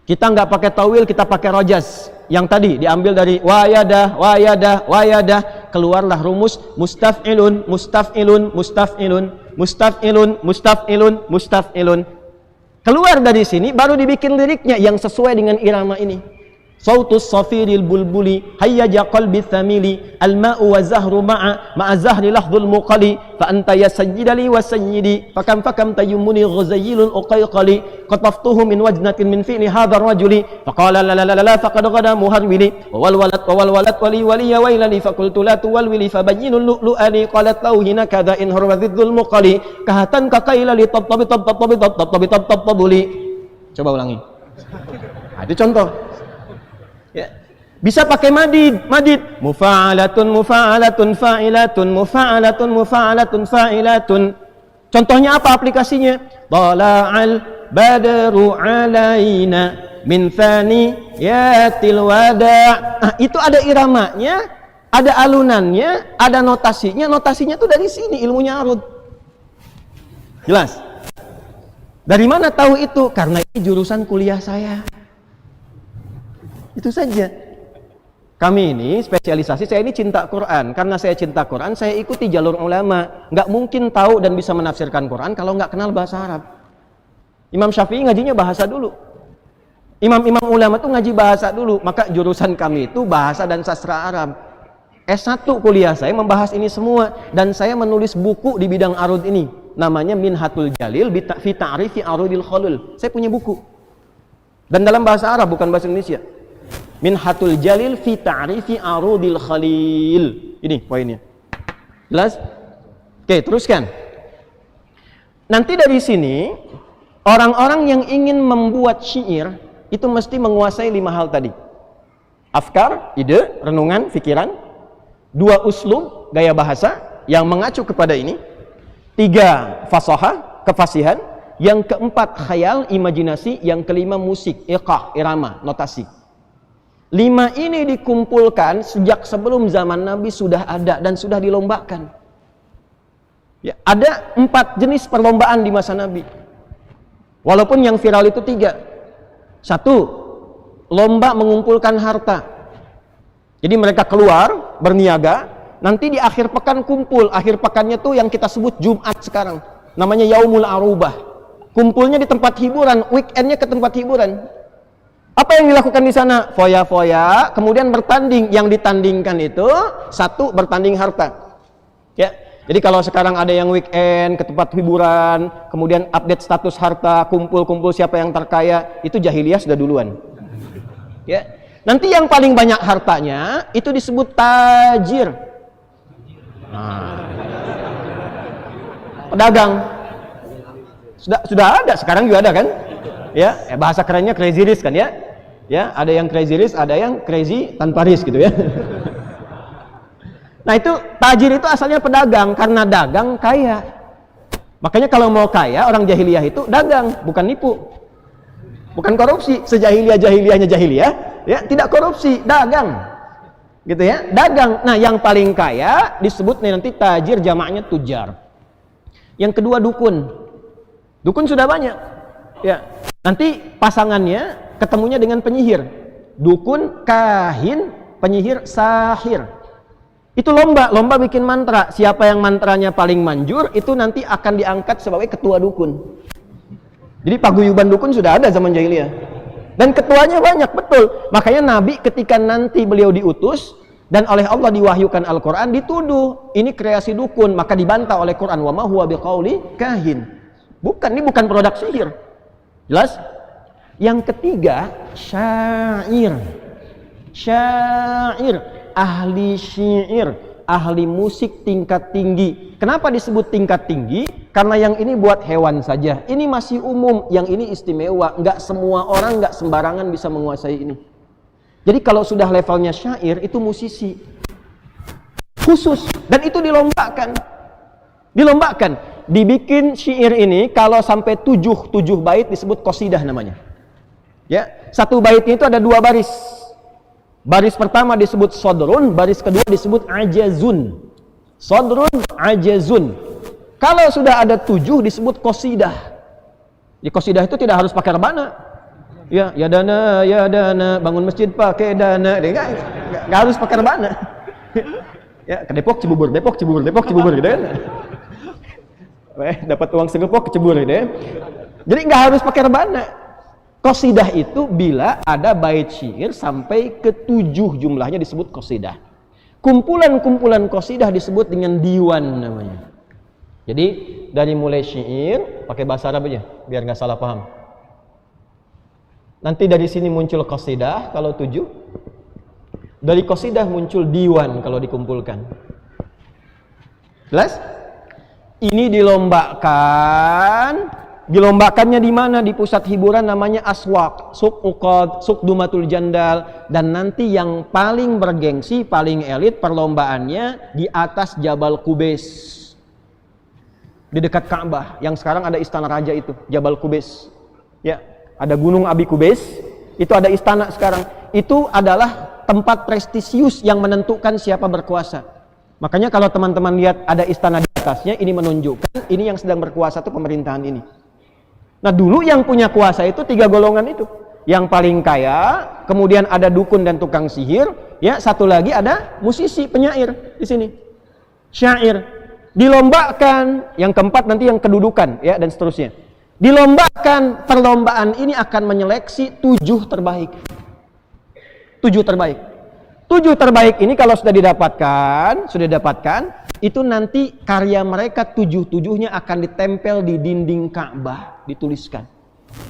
kita nggak pakai tawil, kita pakai rojas. Yang tadi diambil dari wayadah, wayadah, wayadah, keluarlah rumus mustaf'ilun, mustaf'ilun, mustaf'ilun, mustaf'ilun, mustaf'ilun, mustaf'ilun. Keluar dari sini baru dibikin liriknya yang sesuai dengan irama ini. Sautus safiril bulbuli hayyaja qalbi thamili alma'u wa zahru ma'a zahri lahdhul muqali fa anta ya sayyidali wa sayyidi fakam tayyumuni ghazayyilun uqayqali qataftuhu min wajnatin min fi'li hadha ar-rajuli faqala la la la la faqad ghada muharwili wa wal walat wali wali ya wailani faqultu la tuwalwili fabayyinul lu'lu'ani qalat lahu hina kadha in hurwadhidzul muqali kahatan kaqaila li tabtabi tabtabi tabtabi tabtabuli. Coba ulangi. Itu contoh. Ya. Bisa pakai madid, mufa'alatun mufa'alatun fa'ilatun mufa'alatun mufa'alatun fa'ilatun. Contohnya apa aplikasinya? Tala'al badru alaina min thaniyatil wada'. Nah, itu ada iramanya, ada alunannya, ada notasinya. Notasinya tuh dari sini ilmunya arud. Jelas? Dari mana tahu itu? Karena ini jurusan kuliah saya. Itu saja. Kami ini spesialisasi, saya ini cinta Quran. Karena saya cinta Quran, saya ikuti jalur ulama. Nggak mungkin tahu dan bisa menafsirkan Quran kalau nggak kenal bahasa Arab. Imam Syafi'i ngajinya bahasa dulu. Imam-imam ulama tuh ngaji bahasa dulu. Maka jurusan kami itu bahasa dan sastra Arab. S1 kuliah saya membahas ini semua. Dan saya menulis buku di bidang arud ini. Namanya Minhatul Jalil fi Ta'rifi Arudil Khalul. Saya punya buku. Dan dalam bahasa Arab, bukan bahasa Indonesia. Minhatul Jalil fi Ta'rifi Arudil Khalil. Ini poinnya. Jelas? Oke, teruskan. Nanti dari sini orang-orang yang ingin membuat syair itu mesti menguasai 5 hal tadi. Afkar, ide, renungan, pikiran. 2 uslub, gaya bahasa yang mengacu kepada ini. 3 fasahah, kefasihan. Yang keempat khayal, imajinasi. Yang kelima musik, iqah, irama, notasi. 5 ini dikumpulkan sejak sebelum zaman Nabi sudah ada dan sudah dilombakan. Ya, ada 4 jenis perlombaan di masa Nabi. Walaupun yang viral itu 3. 1, lomba mengumpulkan harta. Jadi mereka keluar berniaga, nanti di akhir pekan kumpul. Akhir pekannya tuh yang kita sebut Jumat sekarang. Namanya Yaumul Arubah. Kumpulnya di tempat hiburan, weekendnya ke tempat hiburan. Apa yang dilakukan di sana? Foya-foya, kemudian bertanding. Yang ditandingkan itu 1 bertanding harta. Ya. Jadi kalau sekarang ada yang weekend ke tempat hiburan, kemudian update status harta, kumpul-kumpul siapa yang terkaya, itu jahiliyah sudah duluan. Ya. Nanti yang paling banyak hartanya itu disebut tajir. Nah. Pedagang. Sudah ada, sekarang juga ada kan? Ya, bahasa kerennya crazy rich kan ya? Ya, ada yang crazy rich, ada yang crazy tanpa risk gitu ya. Nah, itu tajir itu asalnya pedagang, karena dagang kaya. Makanya kalau mau kaya, orang jahiliyah itu dagang, bukan nipu. Bukan korupsi, sejahiliyah-jahiliyahnya jahiliyah, ya, tidak korupsi, dagang. Gitu ya, dagang. Nah, yang paling kaya disebut nanti tajir, jamaknya tujar. Yang kedua dukun. Dukun sudah banyak. Ya. Nanti pasangannya ketemunya dengan penyihir. Dukun, kahin, penyihir, sahir. Itu lomba bikin mantra. Siapa yang mantranya paling manjur, itu nanti akan diangkat sebagai ketua dukun. Jadi paguyuban dukun sudah ada zaman jahiliyah. Dan ketuanya banyak, betul. Makanya Nabi ketika nanti beliau diutus dan oleh Allah diwahyukan Al-Quran, dituduh ini kreasi dukun, maka dibantah oleh Quran, wa ma huwa biqauli kahin. Bukan, ini bukan produk sihir. Jelas? Yang ketiga, syair. Syair, ahli syair, ahli musik tingkat tinggi. Kenapa disebut tingkat tinggi? Karena yang ini buat hewan saja. Ini masih umum, yang ini istimewa. Nggak semua orang, nggak sembarangan bisa menguasai ini. Jadi kalau sudah levelnya syair, itu musisi khusus. Dan itu dilombakan. Dibikin syair ini, kalau sampai 7 bait disebut qasidah namanya. Ya, satu baitnya itu ada 2 baris. Baris pertama disebut sodrun, baris kedua disebut ajazun. Sodrun, ajazun. Kalau sudah ada 7 disebut qasidah. Di qasidah itu tidak harus pakai rebana. Ya dana, bangun masjid pakai dana. Nggak harus pakai rebana. Ya, ke Depok Cibubur gitu kan. Dapat uang segepok kecebur gitu ya. Jadi nggak harus pakai rebana. Qasidah itu bila ada bait syair sampai ke 7 jumlahnya disebut qasidah. Kumpulan-kumpulan qasidah disebut dengan diwan namanya. Jadi dari mulai syair pakai bahasa Arab aja biar nggak salah paham. Nanti dari sini muncul qasidah kalau 7. Dari qasidah muncul diwan kalau dikumpulkan. Jelas? Ini dilombakannya di mana? Di pusat hiburan namanya aswaq, suq uqad, suq dumatul jandal, dan nanti yang paling bergengsi, paling elit perlombaannya di atas Jabal Qubais. Di dekat Ka'bah, yang sekarang ada istana raja itu, Jabal Qubais. Ya, ada Gunung Abi Qubais, itu ada istana sekarang. Itu adalah tempat prestisius yang menentukan siapa berkuasa. Makanya kalau teman-teman lihat ada istana di atasnya, ini menunjukkan ini yang sedang berkuasa itu pemerintahan ini. Nah dulu yang punya kuasa itu 3 golongan itu. Yang paling kaya, kemudian ada dukun dan tukang sihir, ya satu lagi ada musisi, penyair di sini. Syair. Dilombakan, yang keempat nanti yang kedudukan, ya dan seterusnya. Dilombakan, perlombaan ini akan menyeleksi 7 terbaik. 7 terbaik. 7 terbaik ini kalau sudah didapatkan, itu nanti karya mereka 7-7-nya akan ditempel di dinding Ka'bah, dituliskan.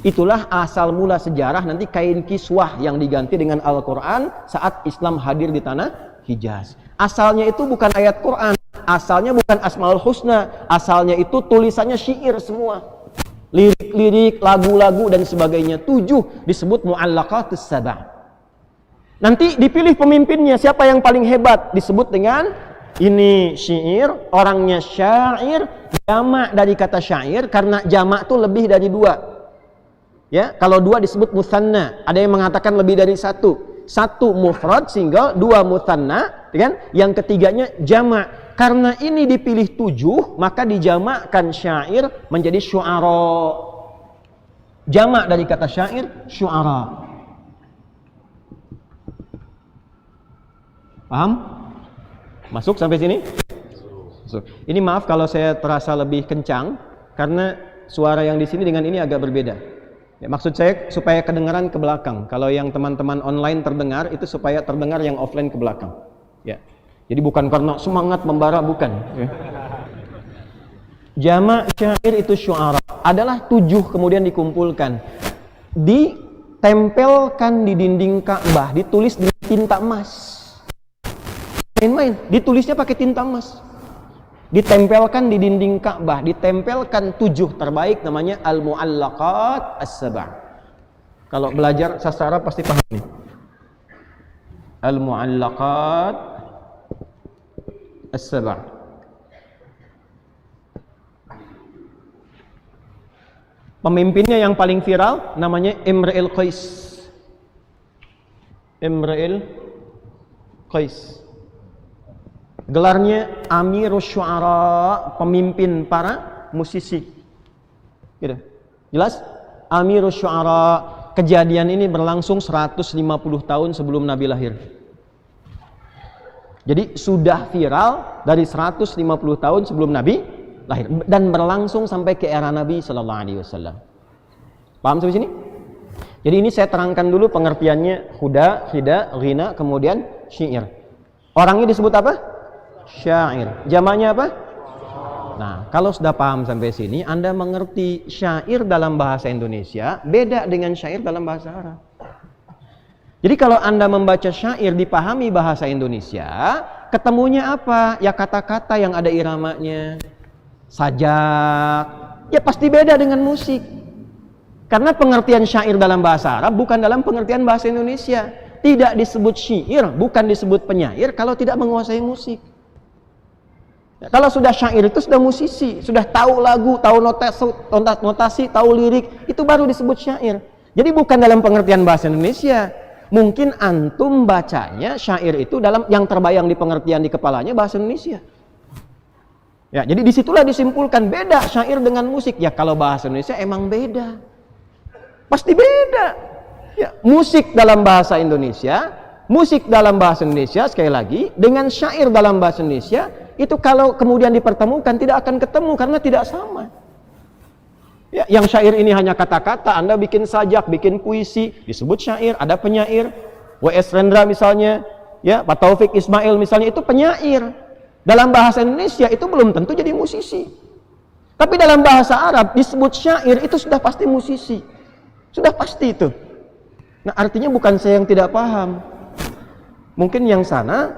Itulah asal mula sejarah nanti kain kiswah yang diganti dengan Al-Quran saat Islam hadir di tanah Hijaz. Asalnya itu bukan ayat Quran, asalnya bukan Asmaul Husna, asalnya itu tulisannya syair semua. Lirik-lirik, lagu-lagu dan sebagainya. 7 disebut mu'allaqatus sabah. Nanti dipilih pemimpinnya, siapa yang paling hebat disebut dengan ini syair, orangnya syair, jamak dari kata syair karena jamak itu lebih dari 2. Ya, kalau 2 disebut mutsanna, ada yang mengatakan lebih dari 1. 1 mufrad single, 2 mutsanna, kan? Yang ketiganya jamak. Karena ini dipilih 7, maka dijamakkan syair menjadi syu'ara. Jamak dari kata syair, syu'ara. Paham? Masuk sampai sini? Masuk. Ini maaf kalau saya terasa lebih kencang karena suara yang di sini dengan ini agak berbeda. Ya, maksud saya supaya kedengaran ke belakang. Kalau yang teman-teman online terdengar itu supaya terdengar yang offline ke belakang. Ya. Jadi bukan karena semangat membara, bukan. Ya. Jamak syair itu syu'ara adalah 7 kemudian dikumpulkan, ditempelkan di dinding Ka'bah, ditulis dengan tinta emas. Main-main, ditulisnya pakai tinta emas, ditempelkan di dinding Ka'bah, ditempelkan 7 terbaik namanya al-mu'allaqat as-sab'a. Kalau belajar sastra Arab pasti paham nih. Al-mu'allaqat as-sab'a. Pemimpinnya yang paling viral namanya Imra'il Qais. Imra'il Qais. Gelarnya Amirus Syu'ara, pemimpin para musisi. Gitu. Jelas? Amirus Syu'ara. Kejadian ini berlangsung 150 tahun sebelum Nabi lahir. Jadi sudah viral dari 150 tahun sebelum Nabi lahir dan berlangsung sampai ke era Nabi sallallahu alaihi wasallam. Paham sampai sini? Jadi ini saya terangkan dulu pengertiannya huda, hida, ghina, kemudian syair. Orangnya disebut apa? Syair. Jamaknya apa? Nah, kalau sudah paham sampai sini, Anda mengerti syair dalam bahasa Indonesia beda dengan syair dalam bahasa Arab. Jadi kalau Anda membaca syair dipahami bahasa Indonesia, ketemunya apa? Ya kata-kata yang ada iramanya, sajak, ya pasti beda dengan musik. Karena pengertian syair dalam bahasa Arab bukan dalam pengertian bahasa Indonesia. Tidak disebut syair, bukan disebut penyair kalau tidak menguasai musik. Ya, kalau sudah syair itu sudah musisi, sudah tahu lagu, tahu notasi, tahu lirik, itu baru disebut syair. Jadi bukan dalam pengertian bahasa Indonesia. Mungkin antum bacanya syair itu dalam yang terbayang di pengertian di kepalanya bahasa Indonesia. Ya, jadi disitulah disimpulkan beda syair dengan musik. Ya kalau bahasa Indonesia emang beda, pasti beda. Ya, musik dalam bahasa Indonesia, sekali lagi dengan syair dalam bahasa Indonesia itu kalau kemudian dipertemukan tidak akan ketemu karena tidak sama. Ya, yang syair ini hanya kata-kata, Anda bikin sajak, bikin puisi, disebut syair, ada penyair. W.S. Rendra misalnya, ya, Pak Taufik Ismail misalnya itu penyair. Dalam bahasa Indonesia itu belum tentu jadi musisi. Tapi dalam bahasa Arab disebut syair itu sudah pasti musisi. Sudah pasti itu. Nah, artinya bukan saya yang tidak paham. Mungkin yang sana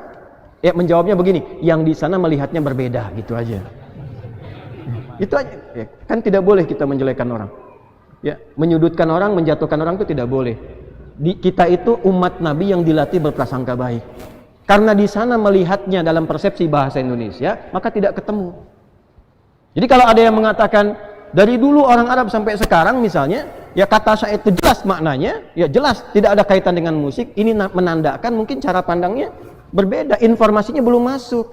ya menjawabnya begini, yang di sana melihatnya berbeda, gitu aja. Itu aja. Ya, kan tidak boleh kita menjelekkan orang. Ya, menyudutkan orang, menjatuhkan orang itu tidak boleh. Kita itu umat Nabi yang dilatih berprasangka baik. Karena di sana melihatnya dalam persepsi bahasa Indonesia, maka tidak ketemu. Jadi kalau ada yang mengatakan dari dulu orang Arab sampai sekarang misalnya, ya kata syair itu jelas maknanya, ya jelas tidak ada kaitan dengan musik, ini menandakan mungkin cara pandangnya berbeda, informasinya belum masuk.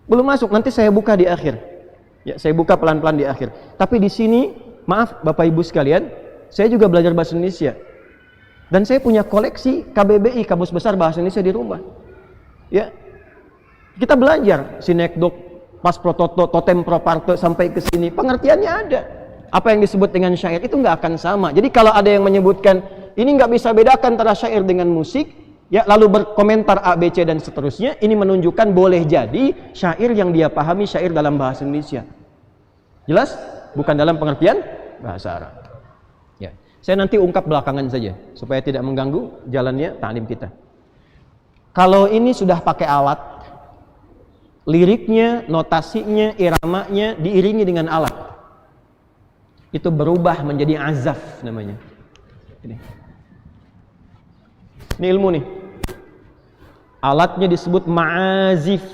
Belum masuk, nanti saya buka di akhir. Ya, saya buka pelan-pelan di akhir. Tapi di sini, maaf Bapak Ibu sekalian, saya juga belajar bahasa Indonesia. Dan saya punya koleksi KBBI, Kamus Besar Bahasa Indonesia di rumah. Ya. Kita belajar sinekdok, pas prototo, totem proparte sampai ke sini, pengertiannya ada. Apa yang disebut dengan syair itu nggak akan sama. Jadi kalau ada yang menyebutkan ini nggak bisa bedakan antara syair dengan musik, ya lalu berkomentar A, B, C dan seterusnya, ini menunjukkan boleh jadi syair yang dia pahami syair dalam bahasa Indonesia. Jelas? Bukan dalam pengertian bahasa Arab. Ya, saya nanti ungkap belakangan saja supaya tidak mengganggu jalannya ta'lim kita. Kalau ini sudah pakai alat, liriknya, notasinya, iramanya diiringi dengan alat, itu berubah menjadi azaf namanya. Ini ilmu nih. Alatnya disebut ma'azif.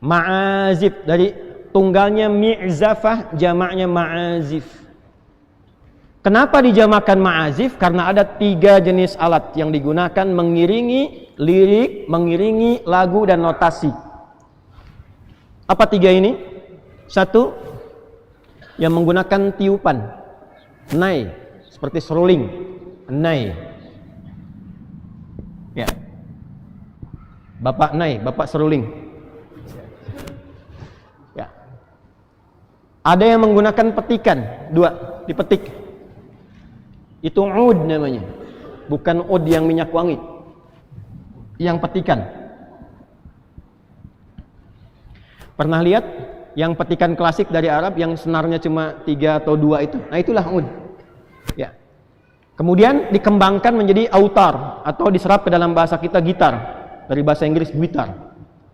Ma'azif dari tunggalnya mi'zafah, jamaknya ma'azif. Kenapa dijamakan ma'azif? Karena ada 3 jenis alat yang digunakan mengiringi lirik, mengiringi lagu dan notasi. Apa 3 ini? 1, yang menggunakan tiupan, nai, seperti seruling, nai. Ya, Bapak nai, Bapak seruling. Ya, ada yang menggunakan petikan, 2, dipetik. Itu ud namanya, bukan ud yang minyak wangi, yang petikan. Pernah lihat yang petikan klasik dari Arab yang senarnya cuma 3 atau 2 itu? Nah itulah ud. Ya. Kemudian dikembangkan menjadi autar atau diserap ke dalam bahasa kita gitar, dari bahasa Inggris gitar.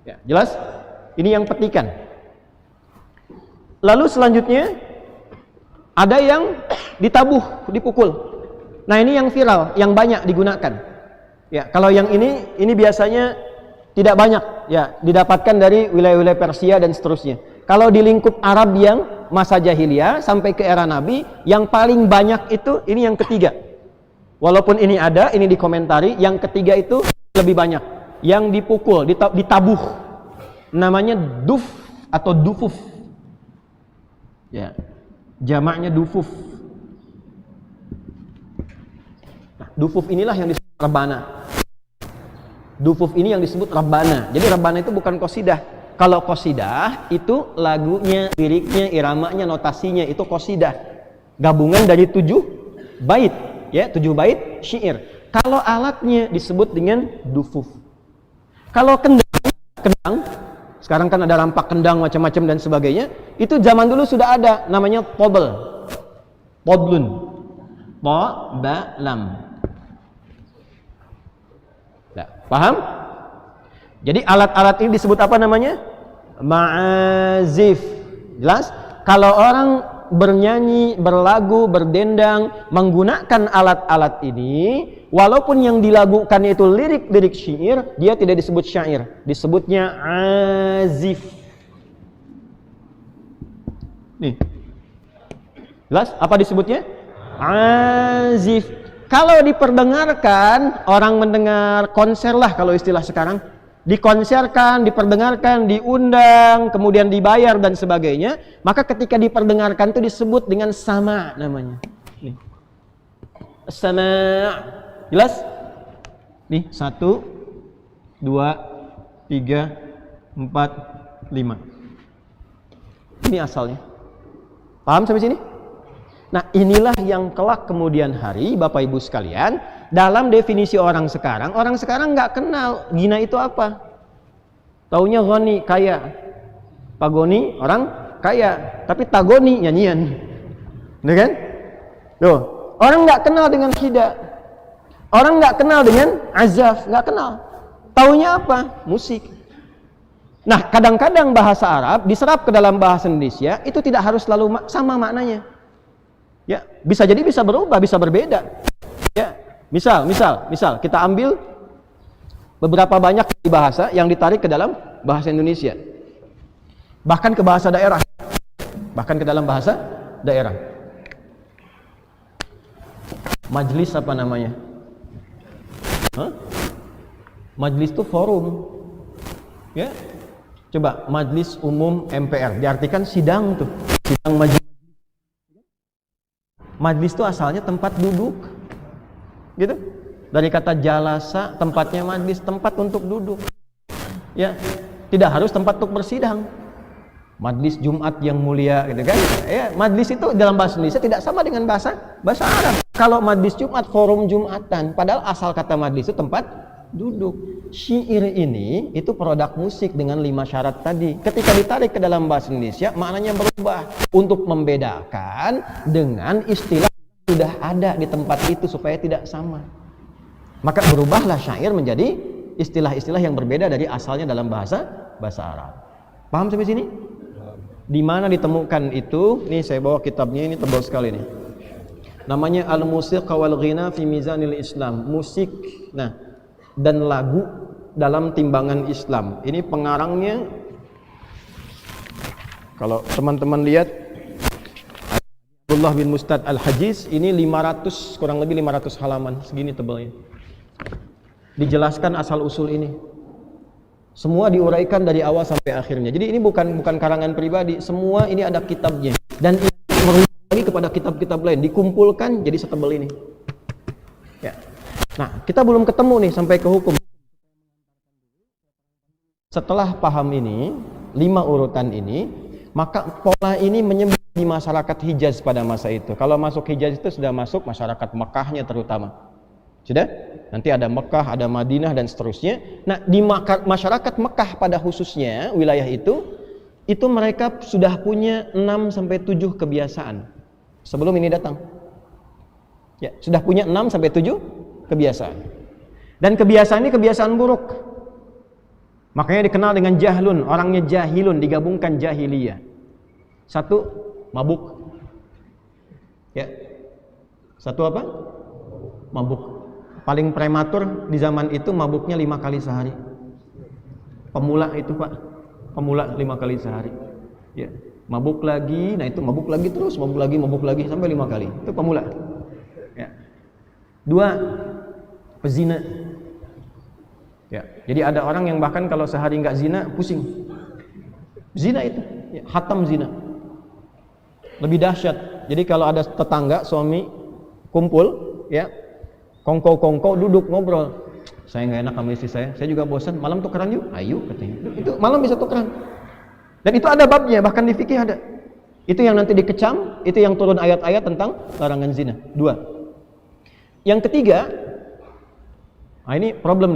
Ya, jelas? Ini yang petikan. Lalu selanjutnya ada yang ditabuh, dipukul. Nah ini yang viral, yang banyak digunakan. Ya, kalau yang ini biasanya tidak banyak, ya didapatkan dari wilayah-wilayah Persia dan seterusnya. Kalau di lingkup Arab yang masa jahiliyah sampai ke era Nabi, yang paling banyak itu ini yang ketiga. Walaupun ini ada, ini dikomentari, yang ketiga itu lebih banyak. Yang dipukul, ditabuh. Namanya duf atau dufuf. Ya, jamaknya dufuf. Nah, dufuf inilah yang disebut rebana. Dufuf ini yang disebut rebana. Jadi rebana itu bukan qasidah. Kalau qasidah itu lagunya, liriknya, iramanya, notasinya itu qasidah. Gabungan dari 7 bait, ya, 7 bait syair. Kalau alatnya disebut dengan dufuf. Kalau kendang, sekarang kan ada rampak kendang macam-macam dan sebagainya, itu zaman dulu sudah ada, namanya tobel. Toblun. To, ba, lam. Nah, paham? Jadi alat-alat ini disebut apa namanya? Ma'azif. Jelas? Kalau orang bernyanyi, berlagu, berdendang menggunakan alat-alat ini, walaupun yang dilagukan itu lirik-lirik syair, dia tidak disebut syair, disebutnya azif. Nih. Jelas apa disebutnya? Azif. Kalau diperdengarkan, orang mendengar konser lah kalau istilah sekarang, dikonserkan, diperdengarkan, diundang, kemudian dibayar dan sebagainya, maka ketika diperdengarkan itu disebut dengan sama namanya. Nih. Sama. Jelas? Nih, 1 2 3 4 5. Ini asalnya. Paham sampai sini? Nah, inilah yang kelak kemudian hari, Bapak Ibu sekalian, dalam definisi orang sekarang nggak kenal gina itu apa. Taunya goni, kaya. Pagoni, orang kaya. Tapi tagoni, nyanyian. Benar kan? Loh, orang nggak kenal dengan hida. Orang nggak kenal dengan azaf, nggak kenal. Taunya apa? Musik. Nah, kadang-kadang bahasa Arab diserap ke dalam bahasa Indonesia, itu tidak harus selalu sama maknanya. Ya, bisa jadi bisa berubah, bisa berbeda. Ya, misal kita ambil beberapa banyak bahasa yang ditarik ke dalam bahasa Indonesia. Bahkan ke bahasa daerah. Bahkan ke dalam bahasa daerah. Majlis apa namanya? Majlis itu forum. Ya. Coba Majlis Umum MPR diartikan sidang tuh. Sidang majlis. Majlis itu asalnya tempat duduk, gitu. Dari kata jalasa, tempatnya majlis, tempat untuk duduk. Ya, tidak harus tempat untuk bersidang. Majlis Jumat yang mulia, gitu kan? Ya, majlis itu dalam bahasa Indonesia tidak sama dengan bahasa Arab. Kalau majlis Jumat, forum Jumatan, padahal asal kata majlis itu tempat duduk. Syair ini itu produk musik dengan 5 syarat tadi. Ketika ditarik ke dalam bahasa Indonesia, maknanya berubah untuk membedakan dengan istilah yang sudah ada di tempat itu supaya tidak sama. Maka berubahlah syair menjadi istilah-istilah yang berbeda dari asalnya dalam bahasa Arab. Paham sampai sini? Di mana ditemukan itu? Nih saya bawa kitabnya, ini tebal sekali nih. Namanya Al-Musiqa wal Ghina fi Mizanil Islam. Musik, nah, dan lagu dalam timbangan Islam. Ini pengarangnya, kalau teman-teman lihat, Abdullah bin Mustad Al-Hajiz, ini 500, kurang lebih 500 halaman, segini tebalnya. Dijelaskan asal usul ini. Semua diuraikan dari awal sampai akhirnya. Jadi ini bukan karangan pribadi, semua ini ada kitabnya. Dan ini merujuk lagi kepada kitab-kitab lain, dikumpulkan jadi setebal ini. Ya. Nah, kita belum ketemu nih sampai ke hukum. Setelah paham ini, 5 urutan ini, maka pola ini menyebar di masyarakat Hijaz pada masa itu. Kalau masuk Hijaz itu sudah masuk masyarakat Mekahnya terutama. Sudah? Nanti ada Mekah, ada Madinah dan seterusnya. Nah, di masyarakat Mekah pada khususnya, wilayah itu mereka sudah punya 6 sampai 7 kebiasaan sebelum ini datang. Ya, sudah punya 6 sampai 7 kebiasaan. Dan kebiasaan ini kebiasaan buruk. Makanya dikenal dengan jahlun, orangnya jahilun, digabungkan jahiliyah. 1, mabuk. Ya. 1 apa? Mabuk. Paling prematur di zaman itu mabuknya 5 kali sehari. Pemula itu, Pak. Pemula 5 kali sehari. Ya. Mabuk lagi, nah itu mabuk lagi terus, mabuk lagi sampai 5 kali. Itu pemula. Ya. 2, pezina. Ya, jadi ada orang yang bahkan kalau sehari nggak zina pusing. Zina itu, ya, hatam zina. Lebih dahsyat. Jadi kalau ada tetangga suami kumpul, ya, kongko duduk ngobrol. Saya nggak enak sama istri saya juga bosan. Malam tukeran yuk, ayo katanya. Itu malam bisa tukeran. Dan itu ada babnya, bahkan di fikih ada. Itu yang nanti dikecam, itu yang turun ayat-ayat tentang larangan zina. 2. Yang ketiga, nah ini problem.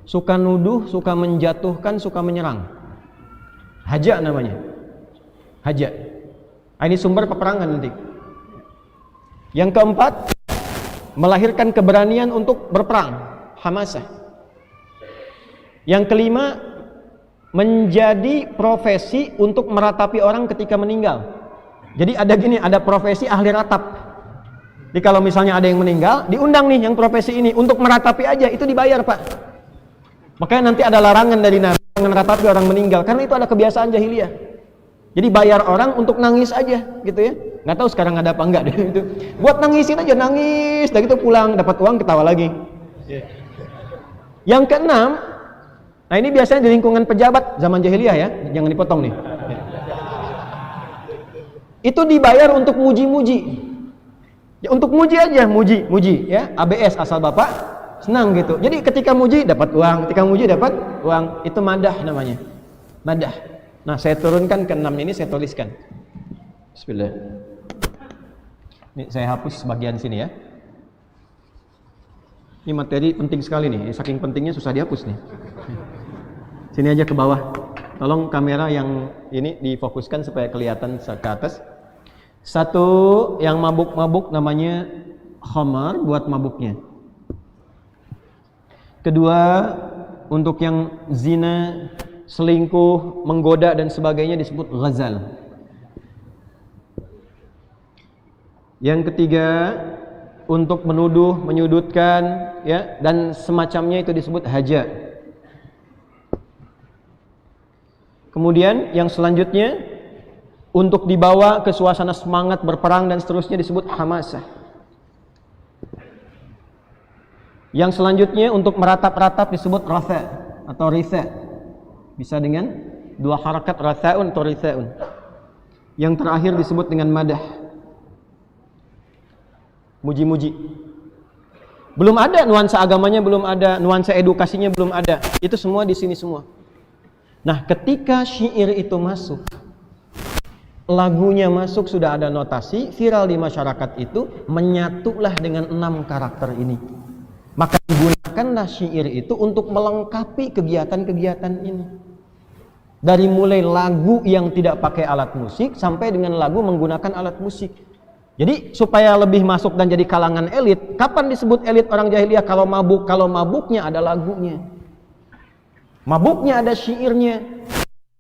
Suka nuduh, suka menjatuhkan, suka menyerang. Haja namanya. Haja. Nah, ini sumber peperangan nanti. Yang keempat, melahirkan keberanian untuk berperang. Hamasah. Yang kelima, menjadi profesi untuk meratapi orang ketika meninggal. Jadi ada gini, ada profesi ahli ratap. Jadi kalau misalnya ada yang meninggal, diundang nih yang profesi ini untuk meratapi aja, itu dibayar, Pak. Makanya nanti ada larangan dari Nabi jangan ratapi orang meninggal, karena itu ada kebiasaan jahiliyah. Jadi bayar orang untuk nangis aja, gitu ya. Nggak tahu sekarang ada apa enggak deh itu. Buat nangisin aja, nangis, dan gitu pulang dapat uang ketawa lagi. Yang keenam, nah ini biasanya di lingkungan pejabat zaman jahiliyah ya, jangan dipotong nih. Itu dibayar untuk muji-muji. Ya, untuk muji aja, muji ya, ABS asal Bapak senang gitu. Jadi ketika muji dapat uang, ketika muji dapat uang, itu madah namanya. Madah. Nah, saya turunkan ke 6 ini, saya tuliskan. Bismillah. Ini saya hapus sebagian sini ya. Ini materi penting sekali nih, saking pentingnya susah dihapus nih. Sini aja ke bawah. Tolong kamera yang ini difokuskan supaya kelihatan ke atas. Satu, yang mabuk-mabuk namanya khamar, buat mabuknya. Kedua, untuk yang zina, selingkuh, menggoda dan sebagainya disebut ghazal. Yang ketiga, untuk menuduh, menyudutkan ya, dan semacamnya itu disebut haja. Kemudian yang selanjutnya, untuk dibawa ke suasana semangat berperang dan seterusnya disebut hamasah. Yang selanjutnya untuk meratap-ratap disebut ratha atau ritha. Bisa dengan dua harakat, rathaun atau rithaun. Yang terakhir disebut dengan madah. Muji-muji. Belum ada nuansa agamanya, belum ada nuansa edukasinya, belum ada. Itu semua di sini semua. Nah, ketika syair itu masuk, lagunya masuk, sudah ada notasi, viral di masyarakat itu, menyatulah dengan 6 karakter ini. Maka gunakanlah syair itu untuk melengkapi kegiatan-kegiatan ini. Dari mulai lagu yang tidak pakai alat musik, sampai dengan lagu menggunakan alat musik. Jadi supaya lebih masuk dan jadi kalangan elit, kapan disebut elit orang jahiliyah? Kalau mabuk, kalau mabuknya ada lagunya. Mabuknya ada syairnya.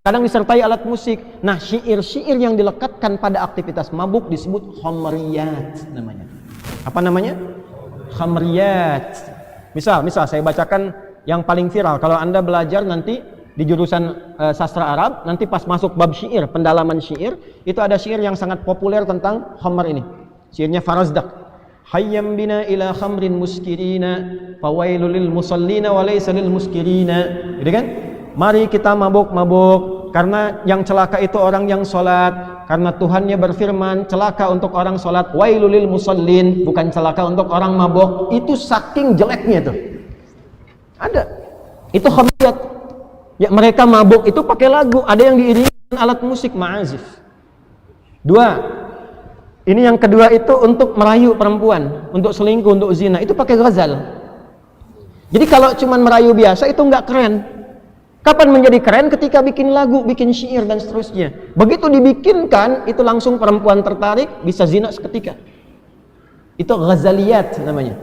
Kadang disertai alat musik. Nah, syair-syair yang dilekatkan pada aktivitas mabuk disebut khamriyat namanya. Apa namanya? Khamriyat. Misal saya bacakan yang paling viral. Kalau Anda belajar nanti di jurusan sastra Arab, nanti pas masuk bab syair, pendalaman syair, itu ada syair yang sangat populer tentang khamr ini. Syairnya Farazdak. Hayyam bina ila khamrin muskirina, fawailul lil musallina wa laysa lil muskirina. Gitu kan? Mari kita mabuk-mabuk, karena yang celaka itu orang yang sholat, karena Tuhannya berfirman celaka untuk orang sholat, wailulil musallin, bukan celaka untuk orang mabuk. Itu saking jeleknya tuh. Ada. Itu khamriyat. Ya, mereka mabuk itu pakai lagu, ada yang diiringi dengan alat musik ma'azif. 2. Ini yang kedua itu untuk merayu perempuan, untuk selingkuh, untuk zina, itu pakai ghazal. Jadi kalau cuman merayu biasa itu nggak keren. Kapan menjadi keren? Ketika bikin lagu, bikin syair dan seterusnya. Begitu dibikinkan, itu langsung perempuan tertarik, bisa zina seketika. Itu ghazaliyat namanya.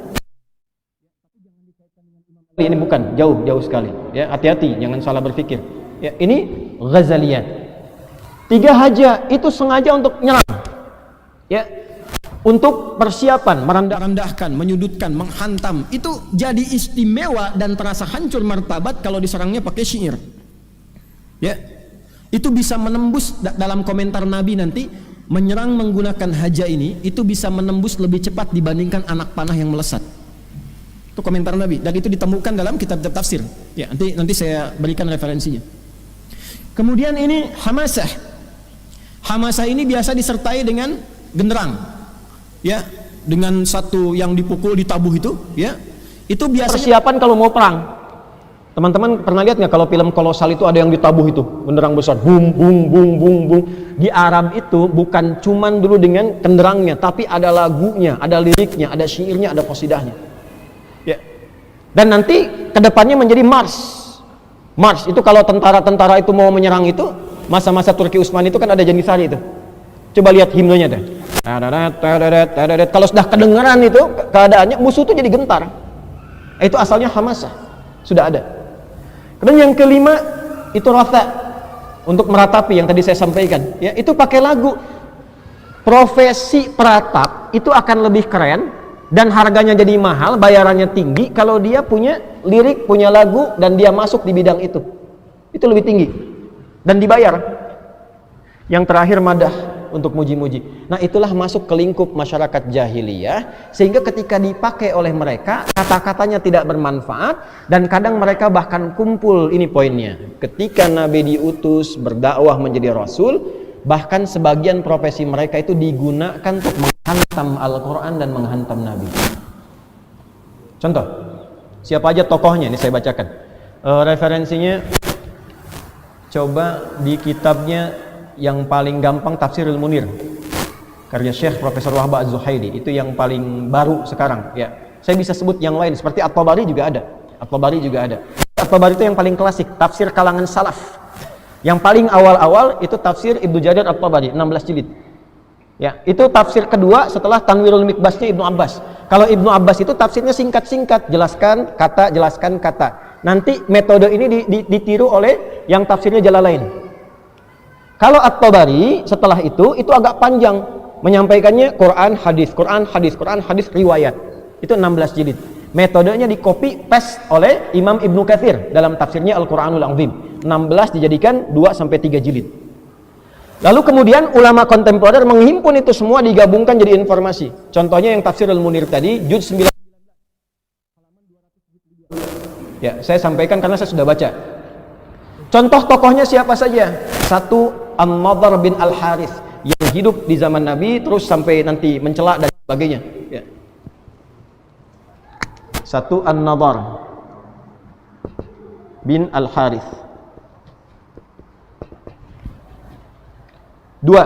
Ini bukan, jauh sekali. Ya, hati-hati, jangan salah berpikir. Ya, ini ghazaliyat. 3 haja itu sengaja untuk nyerang. Ya, untuk persiapan, merendahkan, menyudutkan, menghantam, itu jadi istimewa dan terasa hancur martabat kalau diserangnya pakai syair. Ya, itu bisa menembus dalam komentar Nabi nanti, menyerang menggunakan haja ini, itu bisa menembus lebih cepat dibandingkan anak panah yang melesat. Itu komentar Nabi, dan itu ditemukan dalam kitab-kitab tafsir. Ya, nanti saya berikan referensinya. Kemudian ini hamasah. Hamasah ini biasa disertai dengan genderang. Ya, dengan satu yang dipukul, ditabuh itu, ya, itu biasanya persiapan kalau mau perang. Teman-teman pernah lihat nggak kalau film kolosal itu ada yang ditabuh itu, genderang besar, bung bung bung bung bung. Di Arab itu bukan cuman dulu dengan kenderangnya, tapi ada lagunya, ada liriknya, ada syairnya, ada qasidahnya. Ya. Dan nanti kedepannya menjadi mars. Mars itu kalau tentara-tentara itu mau menyerang itu, masa-masa Turki Utsmani itu kan ada Janisari itu. Coba lihat himnenya deh. Kalau sudah kedengaran itu keadaannya, musuh itu jadi gentar. Itu asalnya hamasah. Sudah ada. Kemudian yang kelima itu rasa, untuk meratapi yang tadi saya sampaikan, ya, itu pakai lagu. Profesi peratap itu akan lebih keren dan harganya jadi mahal, bayarannya tinggi kalau dia punya lirik, punya lagu dan dia masuk di bidang itu. Itu lebih tinggi dan dibayar. Yang terakhir madah, untuk muji-muji. Nah, itulah masuk ke lingkup masyarakat jahiliyah, sehingga ketika dipakai oleh mereka kata-katanya tidak bermanfaat, dan kadang mereka bahkan kumpul, ini poinnya, ketika Nabi diutus berdakwah menjadi Rasul, bahkan sebagian profesi mereka itu digunakan untuk menghantam Al-Quran dan menghantam Nabi. Contoh, siapa aja tokohnya, ini saya bacakan referensinya. Coba di kitabnya yang paling gampang, Tafsirul Munir, karya Syekh Profesor Wahbah Az-Zuhaili, itu yang paling baru sekarang, ya. Saya bisa sebut yang lain seperti At-Tabari juga ada. At-Tabari juga ada. At-Tabari itu yang paling klasik, tafsir kalangan salaf. Yang paling awal-awal itu tafsir Ibnu Jarir At-Tabari, 16 jilid. Ya, itu tafsir kedua setelah Tanwirul Mikbasnya Ibnu Abbas. Kalau Ibnu Abbas itu tafsirnya singkat-singkat, jelaskan kata, jelaskan kata. Nanti metode ini ditiru oleh yang tafsirnya Jalalain. Kalau At-Tabari setelah itu agak panjang, menyampaikannya Quran, hadis, Quran, hadis, Quran, hadis, riwayat. Itu 16 jilid. Metodenya di copy paste oleh Imam Ibnu Katsir dalam tafsirnya Al-Qur'anul Azim. 16 dijadikan 2 sampai 3 jilid. Lalu kemudian ulama kontemporer menghimpun itu semua, digabungkan jadi informasi. Contohnya yang Tafsirul Munir tadi, juz 9. Ya, saya sampaikan karena saya sudah baca. Contoh tokohnya siapa saja? Satu, An-Nadhr bin Al-Harith, yang hidup di zaman Nabi terus sampai nanti mencela dan sebagainya, ya. Satu, An-Nadhr bin Al-Harith. Dua,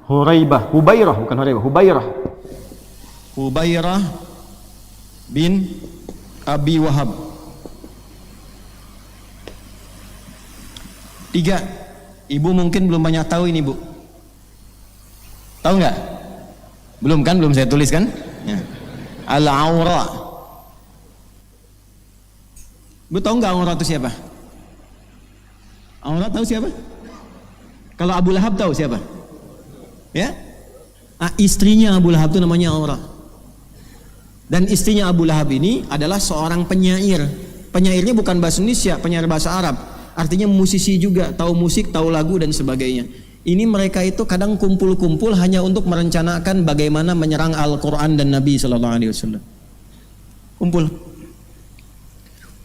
Hubairah bin Abi Wahab. Tiga, ibu mungkin belum banyak tahu ini, Bu. Tahu nggak? Belum kan? Belum saya tulis kan? Ya. Al-Awra. Bu tahu nggak Awra itu siapa? Awra tahu siapa? Kalau Abu Lahab tahu siapa? Ya? Istrinya Abu Lahab itu namanya Awra. Dan istrinya Abu Lahab ini adalah seorang penyair. Penyairnya bukan bahasa Indonesia, penyair bahasa Arab. Artinya musisi juga, tahu musik, tahu lagu dan sebagainya. Ini mereka itu kadang kumpul-kumpul hanya untuk merencanakan bagaimana menyerang Al-Quran dan Nabi SAW.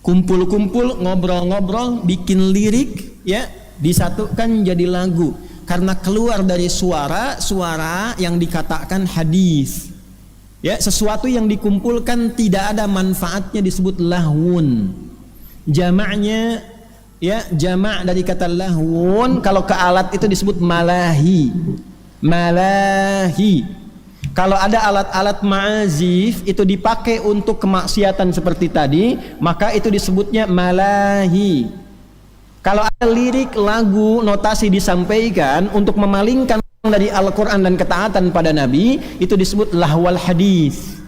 Kumpul-kumpul, ngobrol-ngobrol, bikin lirik, ya, disatukan jadi lagu. Karena keluar dari suara yang dikatakan hadis. Ya, sesuatu yang dikumpulkan tidak ada manfaatnya disebut lahwun. Jamaknya, ya, jamak dari kata lahwun, kalau ke alat itu disebut malahi. Malahi. Kalau ada alat-alat ma'azif itu dipakai untuk kemaksiatan seperti tadi, maka itu disebutnya malahi. Kalau ada lirik, lagu, notasi disampaikan untuk memalingkan dari Al-Quran dan ketaatan pada Nabi, itu disebut lahwal hadis.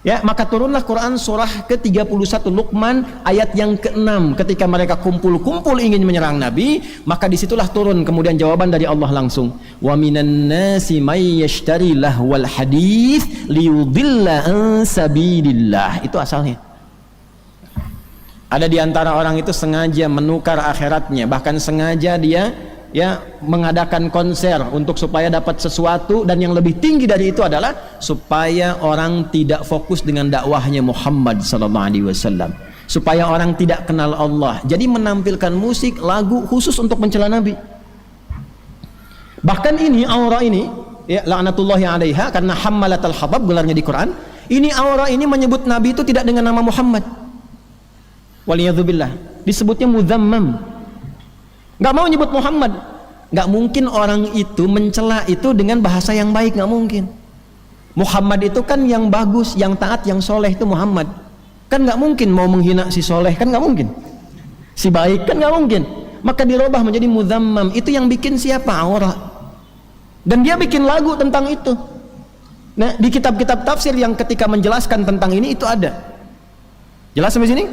Ya, maka turunlah Quran surah ke-31 Luqman ayat yang ke-6. Ketika mereka kumpul-kumpul ingin menyerang Nabi, maka disitulah turun kemudian jawaban dari Allah langsung. Wa minan nasi may yashtari lahwal hadis liyudilla an sabilillah. Itu asalnya. Ada di antara orang itu sengaja menukar akhiratnya, bahkan sengaja dia, ya, mengadakan konser untuk supaya dapat sesuatu, dan yang lebih tinggi dari itu adalah supaya orang tidak fokus dengan dakwahnya Muhammad SAW, supaya orang tidak kenal Allah. Jadi menampilkan musik, lagu khusus untuk mencela Nabi. Bahkan ini Awra ini, ya, laknatullahi alaiha, karena hammalatul habab gelarnya di Quran. Ini Awra ini menyebut Nabi itu tidak dengan nama Muhammad. Waliyadzubillah, disebutnya mudzammam. Nggak mau nyebut Muhammad. Nggak mungkin orang itu mencela itu dengan bahasa yang baik, nggak mungkin. Muhammad itu kan yang bagus, yang taat, yang soleh, itu Muhammad. Kan nggak mungkin mau menghina si soleh, kan nggak mungkin. Si baik kan nggak mungkin. Maka dirubah menjadi mudzammam. Itu yang bikin siapa? Awra. Dan dia bikin lagu tentang itu. Nah, di kitab-kitab tafsir yang ketika menjelaskan tentang ini itu ada. Jelas sampai sini?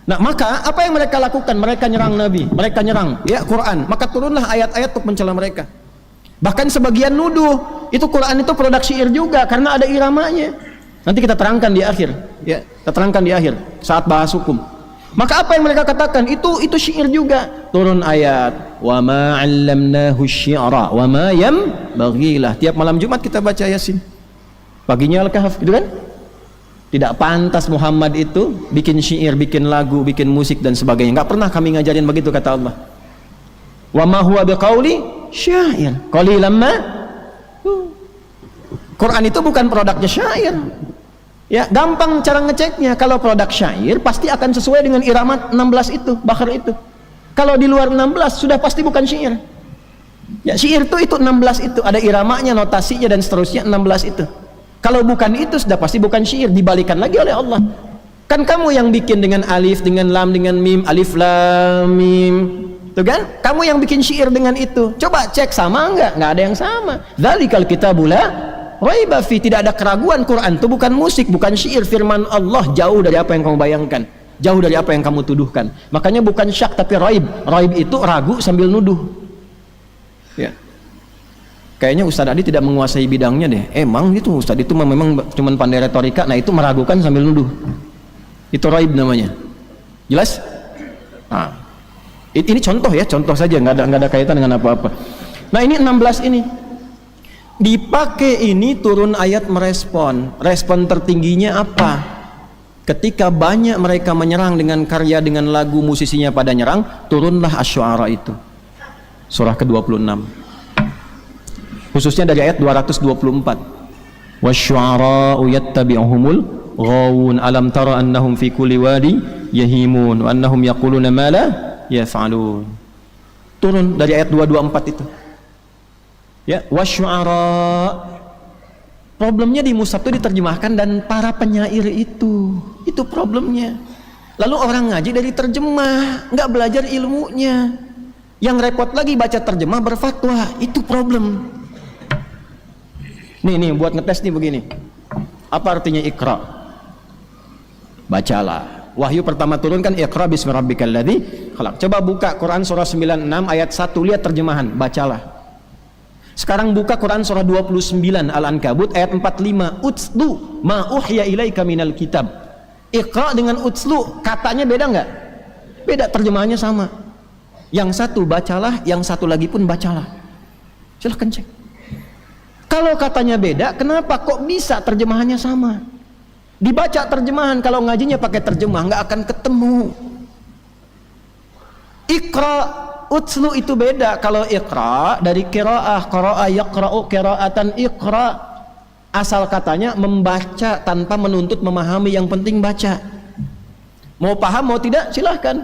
Nah, maka apa yang mereka lakukan? Mereka nyerang Nabi, mereka nyerang ya Quran. Maka turunlah ayat-ayat untuk mencela mereka. Bahkan sebagian nuduh itu Quran itu produk syair juga karena ada iramanya. Nanti kita terangkan di akhir, ya. Kita terangkan di akhir saat bahas hukum. Maka apa yang mereka katakan? Itu syair juga. Turun ayat, "Wa ma 'allamnahu syi'ra wa ma yanbaghilah." Tiap malam Jumat kita baca Yasin. Paginya Al-Kahf, gitu kan? Tidak pantas Muhammad itu bikin syair, bikin lagu, bikin musik dan sebagainya. Enggak pernah kami ngajarin begitu, kata Allah. Wa ma huwa biqauli syair. Qalilan ma. Quran itu bukan produknya syair. Ya, gampang cara ngeceknya. Kalau produk syair pasti akan sesuai dengan irama 16 itu, bakar itu. Kalau di luar 16 sudah pasti bukan syair. Ya, syair itu 16 itu, ada iramanya, notasinya dan seterusnya 16 itu. Kalau bukan itu sudah pasti bukan syair, dibalikan lagi oleh Allah. Kan kamu yang bikin dengan alif, dengan lam, dengan mim, alif lam mim. Tuh kan? Kamu yang bikin syair dengan itu. Coba cek sama enggak? Enggak ada yang sama. Dzalikal kitabul la raiba fi, tidak ada keraguan. Quran itu bukan musik, bukan syair, firman Allah, jauh dari apa yang kamu bayangkan, jauh dari apa yang kamu tuduhkan. Makanya bukan syak tapi raib. Raib itu ragu sambil nuduh. Ya. Kayaknya Ustadz Adi tidak menguasai bidangnya deh. Emang itu Ustadz itu memang cuma pandai retorika. Nah itu meragukan sambil nuduh. Itu raib namanya. Jelas? Nah, ini contoh ya, contoh saja, nggak ada kaitan dengan apa-apa. Nah ini 16 ini dipakai, ini turun ayat merespon. Respon tertingginya apa? Ketika banyak mereka menyerang dengan karya, dengan lagu, musisinya pada nyerang, turunlah Asy-Syu'ara itu, surah ke-26. Khususnya dari ayat 224. Wasyu'ara'u yattabi'uhumul ghawun alam tara annahum fi kulli wadi yahimun wa annahum yaquluna ma la yaf'alun. Turun dari ayat 224 itu. Ya, wasyu'ara. Problemnya di mushaf itu diterjemahkan dan para penyair itu problemnya. Lalu orang ngaji dari terjemah, nggak belajar ilmunya. Yang repot lagi baca terjemah berfatwa, itu problem. Nih buat ngetes nih begini. Apa artinya Iqra? Bacalah. Wahyu pertama turun kan Iqra bismi rabbikal ladzi khalaq. Coba buka Quran surah 96 ayat 1, lihat terjemahan, bacalah. Sekarang buka Quran surah 29 Al-Ankabut ayat 45. Utslu ma uhya ilaika minal kitab. Iqra dengan utslu katanya beda enggak? Beda, terjemahannya sama. Yang satu bacalah, yang satu lagi pun bacalah. Silahkan cek. Kalau katanya beda, kenapa kok bisa terjemahannya sama? Dibaca terjemahan, kalau ngajinya pakai terjemah nggak akan ketemu. Iqra, utslu itu beda. Kalau iqra dari qiraah, qara'a yaqra'u qira'atan iqra. Asal katanya membaca tanpa menuntut memahami, yang penting baca. Mau paham mau tidak silahkan.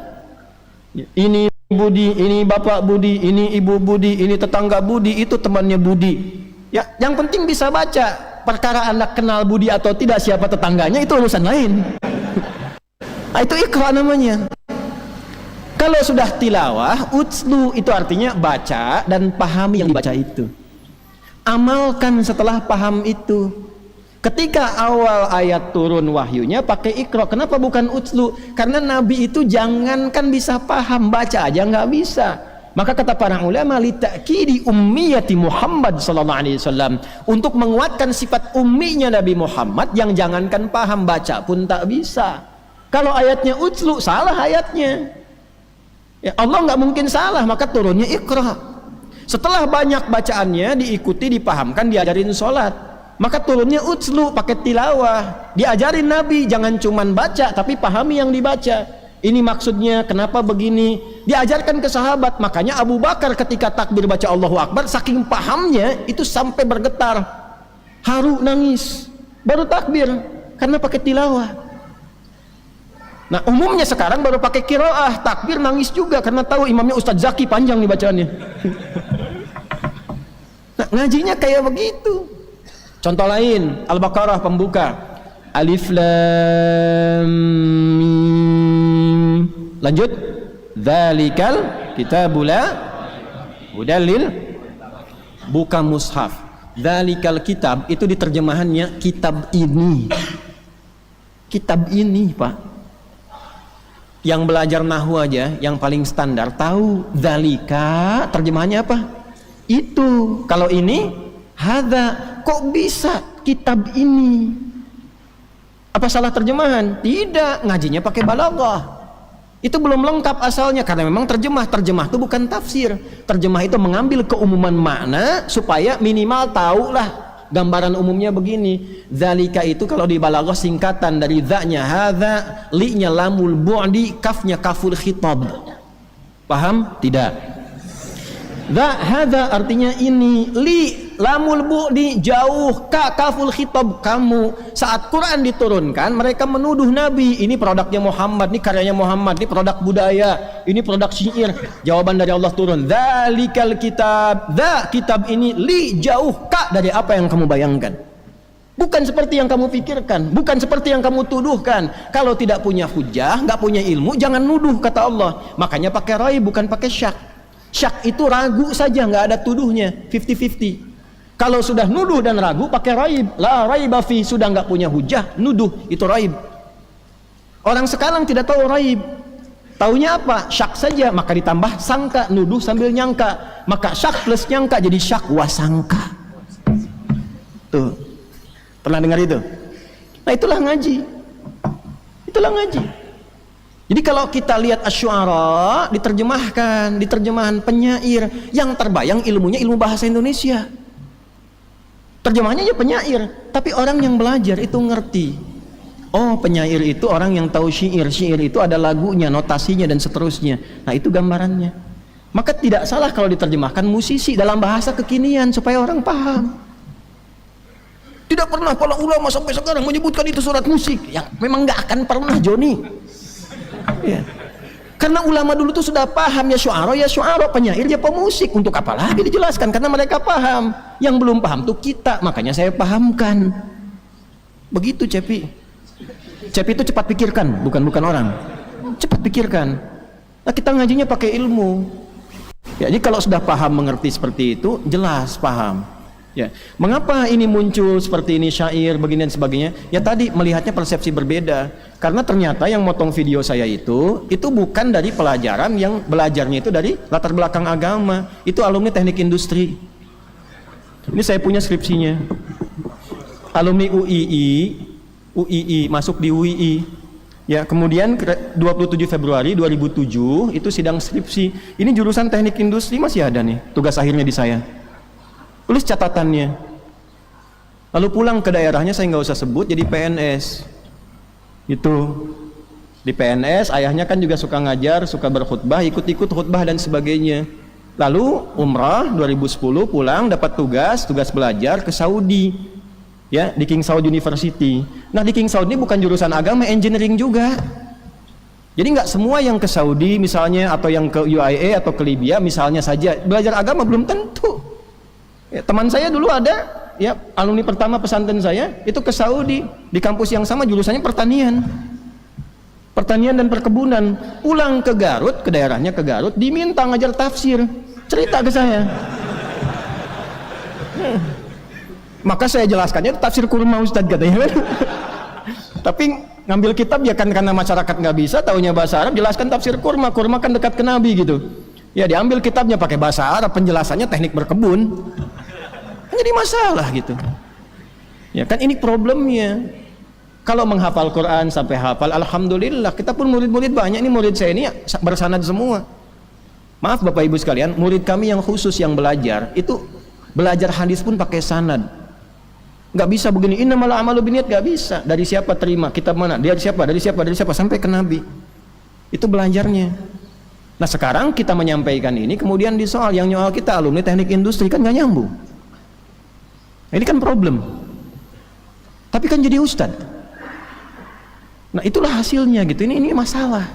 Ini Budi, ini bapak Budi, ini ibu Budi, ini tetangga Budi, itu temannya Budi. Ya, yang penting bisa baca. Perkara Anda kenal Budi atau tidak, siapa tetangganya, itu urusan lain. Nah, itu iqra namanya. Kalau sudah tilawah, utslu itu artinya baca dan pahami yang dibaca itu. Amalkan setelah paham itu. Ketika awal ayat turun wahyunya pakai iqra, kenapa bukan utslu? Karena Nabi itu jangankan bisa paham, baca aja nggak bisa. Maka kata para ulama, li ta'kidi ummiyati Muhammad sallallahu alaihi wasallam, untuk menguatkan sifat umminya Nabi Muhammad yang jangankan paham, baca pun tak bisa. Kalau ayatnya utslu, salah ayatnya. Ya, Allah nggak mungkin salah, maka turunnya iqra. Setelah banyak bacaannya diikuti, dipahamkan, diajarin sholat, maka turunnya utslu, pakai tilawah, diajarin Nabi jangan cuman baca tapi pahami yang dibaca. Ini maksudnya, kenapa begini, diajarkan ke sahabat. Makanya Abu Bakar ketika takbir baca Allahu Akbar, saking pahamnya itu sampai bergetar, haru, nangis, baru takbir karena pakai tilawah. Nah umumnya sekarang baru pakai qiraah, takbir nangis juga karena tahu imamnya Ustadz Zaki panjang nih bacaannya. Nah ngajinya kayak begitu. Contoh lain, Al-Baqarah pembuka, alif lam mim. Lanjut, dzalikal kitabul la hudalil, buka mushaf. Dzalikal kitab itu diterjemahannya kitab ini. Kitab ini, Pak. Yang belajar nahwu aja, yang paling standar tahu dzalika terjemahannya apa? Itu. Kalau ini hadza, kok bisa kitab ini? Apa salah terjemahan? Tidak, ngajinya pakai balaghah. Itu belum lengkap asalnya karena memang terjemah itu bukan tafsir. Terjemah itu mengambil keumuman makna supaya minimal tahulah gambaran umumnya begini. Dzalika itu kalau di balaghah singkatan dari dzanya hadza, li-nya lamul bu'di, kafnya kaful khitab. Paham? Tidak. Dza hadza artinya ini, li lamul bu'di jauh, ka kaful khitab kamu. Saat Quran diturunkan mereka menuduh Nabi, ini produknya Muhammad, ini karyanya Muhammad, ini produk budaya, ini produk syair. Jawaban dari Allah turun, dzalikal kitab, dza kitab ini, li jauh, ka dari apa yang kamu bayangkan. Bukan seperti yang kamu pikirkan, bukan seperti yang kamu tuduhkan. Kalau tidak punya hujah, nggak punya ilmu, jangan nuduh, kata Allah. Makanya pakai raib, bukan pakai syak. Syak itu ragu saja, nggak ada tuduhnya, 50-50. Kalau sudah nuduh dan ragu pakai raib, la raiba fi, sudah nggak punya hujah, nuduh, itu raib. Orang sekarang tidak tahu raib, taunya apa? Syak saja, maka ditambah sangka, nuduh sambil nyangka, maka syak plus nyangka jadi syak wasangka. Tuh, pernah dengar itu? Nah itulah ngaji, itulah ngaji. Jadi kalau kita lihat Asy-Syu'ara diterjemahkan, di terjemahan penyair, yang terbayang ilmunya ilmu bahasa Indonesia. Terjemahannya aja penyair, tapi orang yang belajar itu ngerti. Oh, penyair itu orang yang tahu syair, syair itu ada lagunya, notasinya dan seterusnya. Nah, itu gambarannya. Maka tidak salah kalau diterjemahkan musisi dalam bahasa kekinian supaya orang paham. Tidak pernah para ulama sampai sekarang menyebutkan itu surat musik. Yang memang nggak akan pernah, Joni. Ya. Karena ulama dulu tuh sudah paham, ya syu'ara, penyair, ya pemusik. Untuk apa lagi dijelaskan? Karena mereka paham. Yang belum paham tuh kita, makanya saya pahamkan. Begitu Cepi. Cepi itu cepat pikirkan, bukan orang. Cepat pikirkan. Nah, kita ngajinya pakai ilmu. Ya, jadi kalau sudah paham mengerti seperti itu, jelas paham. Ya, mengapa ini muncul seperti ini syair begini dan sebagainya? Ya tadi melihatnya persepsi berbeda. Karena ternyata yang motong video saya itu bukan dari pelajaran, yang belajarnya itu dari latar belakang agama. Itu alumni teknik industri. Ini saya punya skripsinya. Alumni UII masuk di UII. Ya, kemudian 27 Februari 2007 itu sidang skripsi. Ini jurusan teknik industri masih ada nih, tugas akhirnya di saya. Tulis catatannya. Lalu pulang ke daerahnya, saya nggak usah sebut, jadi PNS. Itu di PNS, ayahnya kan juga suka ngajar, suka berkhutbah, ikut-ikut khutbah dan sebagainya. Lalu umrah 2010 pulang, dapat tugas belajar ke Saudi. Ya, di King Saud University. Nah, di King Saud ini bukan jurusan agama, engineering juga. Jadi nggak semua yang ke Saudi misalnya, atau yang ke UIA atau ke Libya misalnya saja belajar agama, belum tentu. Ya, teman saya dulu ada, ya alumni pertama pesantren saya itu ke Saudi, di kampus yang sama jurusannya pertanian dan perkebunan. Pulang ke Garut, ke daerahnya ke Garut, diminta ngajar tafsir, cerita ke saya. Maka saya jelaskannya tafsir kurma Ustadz, katanya. Tapi ngambil kitab ya kan, karena masyarakat nggak bisa taunya bahasa Arab, jelaskan tafsir kurma kan dekat ke Nabi gitu. Ya diambil kitabnya pakai bahasa Arab, penjelasannya teknik berkebun. Jadi masalah gitu. Ya kan, ini problemnya. Kalau menghafal Quran sampai hafal, alhamdulillah. Kita pun murid-murid banyak, ini murid saya ini bersanad semua. Maaf Bapak Ibu sekalian, murid kami yang khusus yang belajar itu belajar hadis pun pakai sanad. Nggak bisa begini, innamal a'malu binniyat, nggak bisa. Dari siapa terima, kitab mana, dari siapa sampai ke Nabi. Itu belajarnya. Nah sekarang kita menyampaikan ini, kemudian disoal, yang nyoal kita alumni teknik industri, kan nggak nyambung. Nah, ini kan problem. Tapi kan jadi ustad. Nah itulah hasilnya gitu. Ini masalah.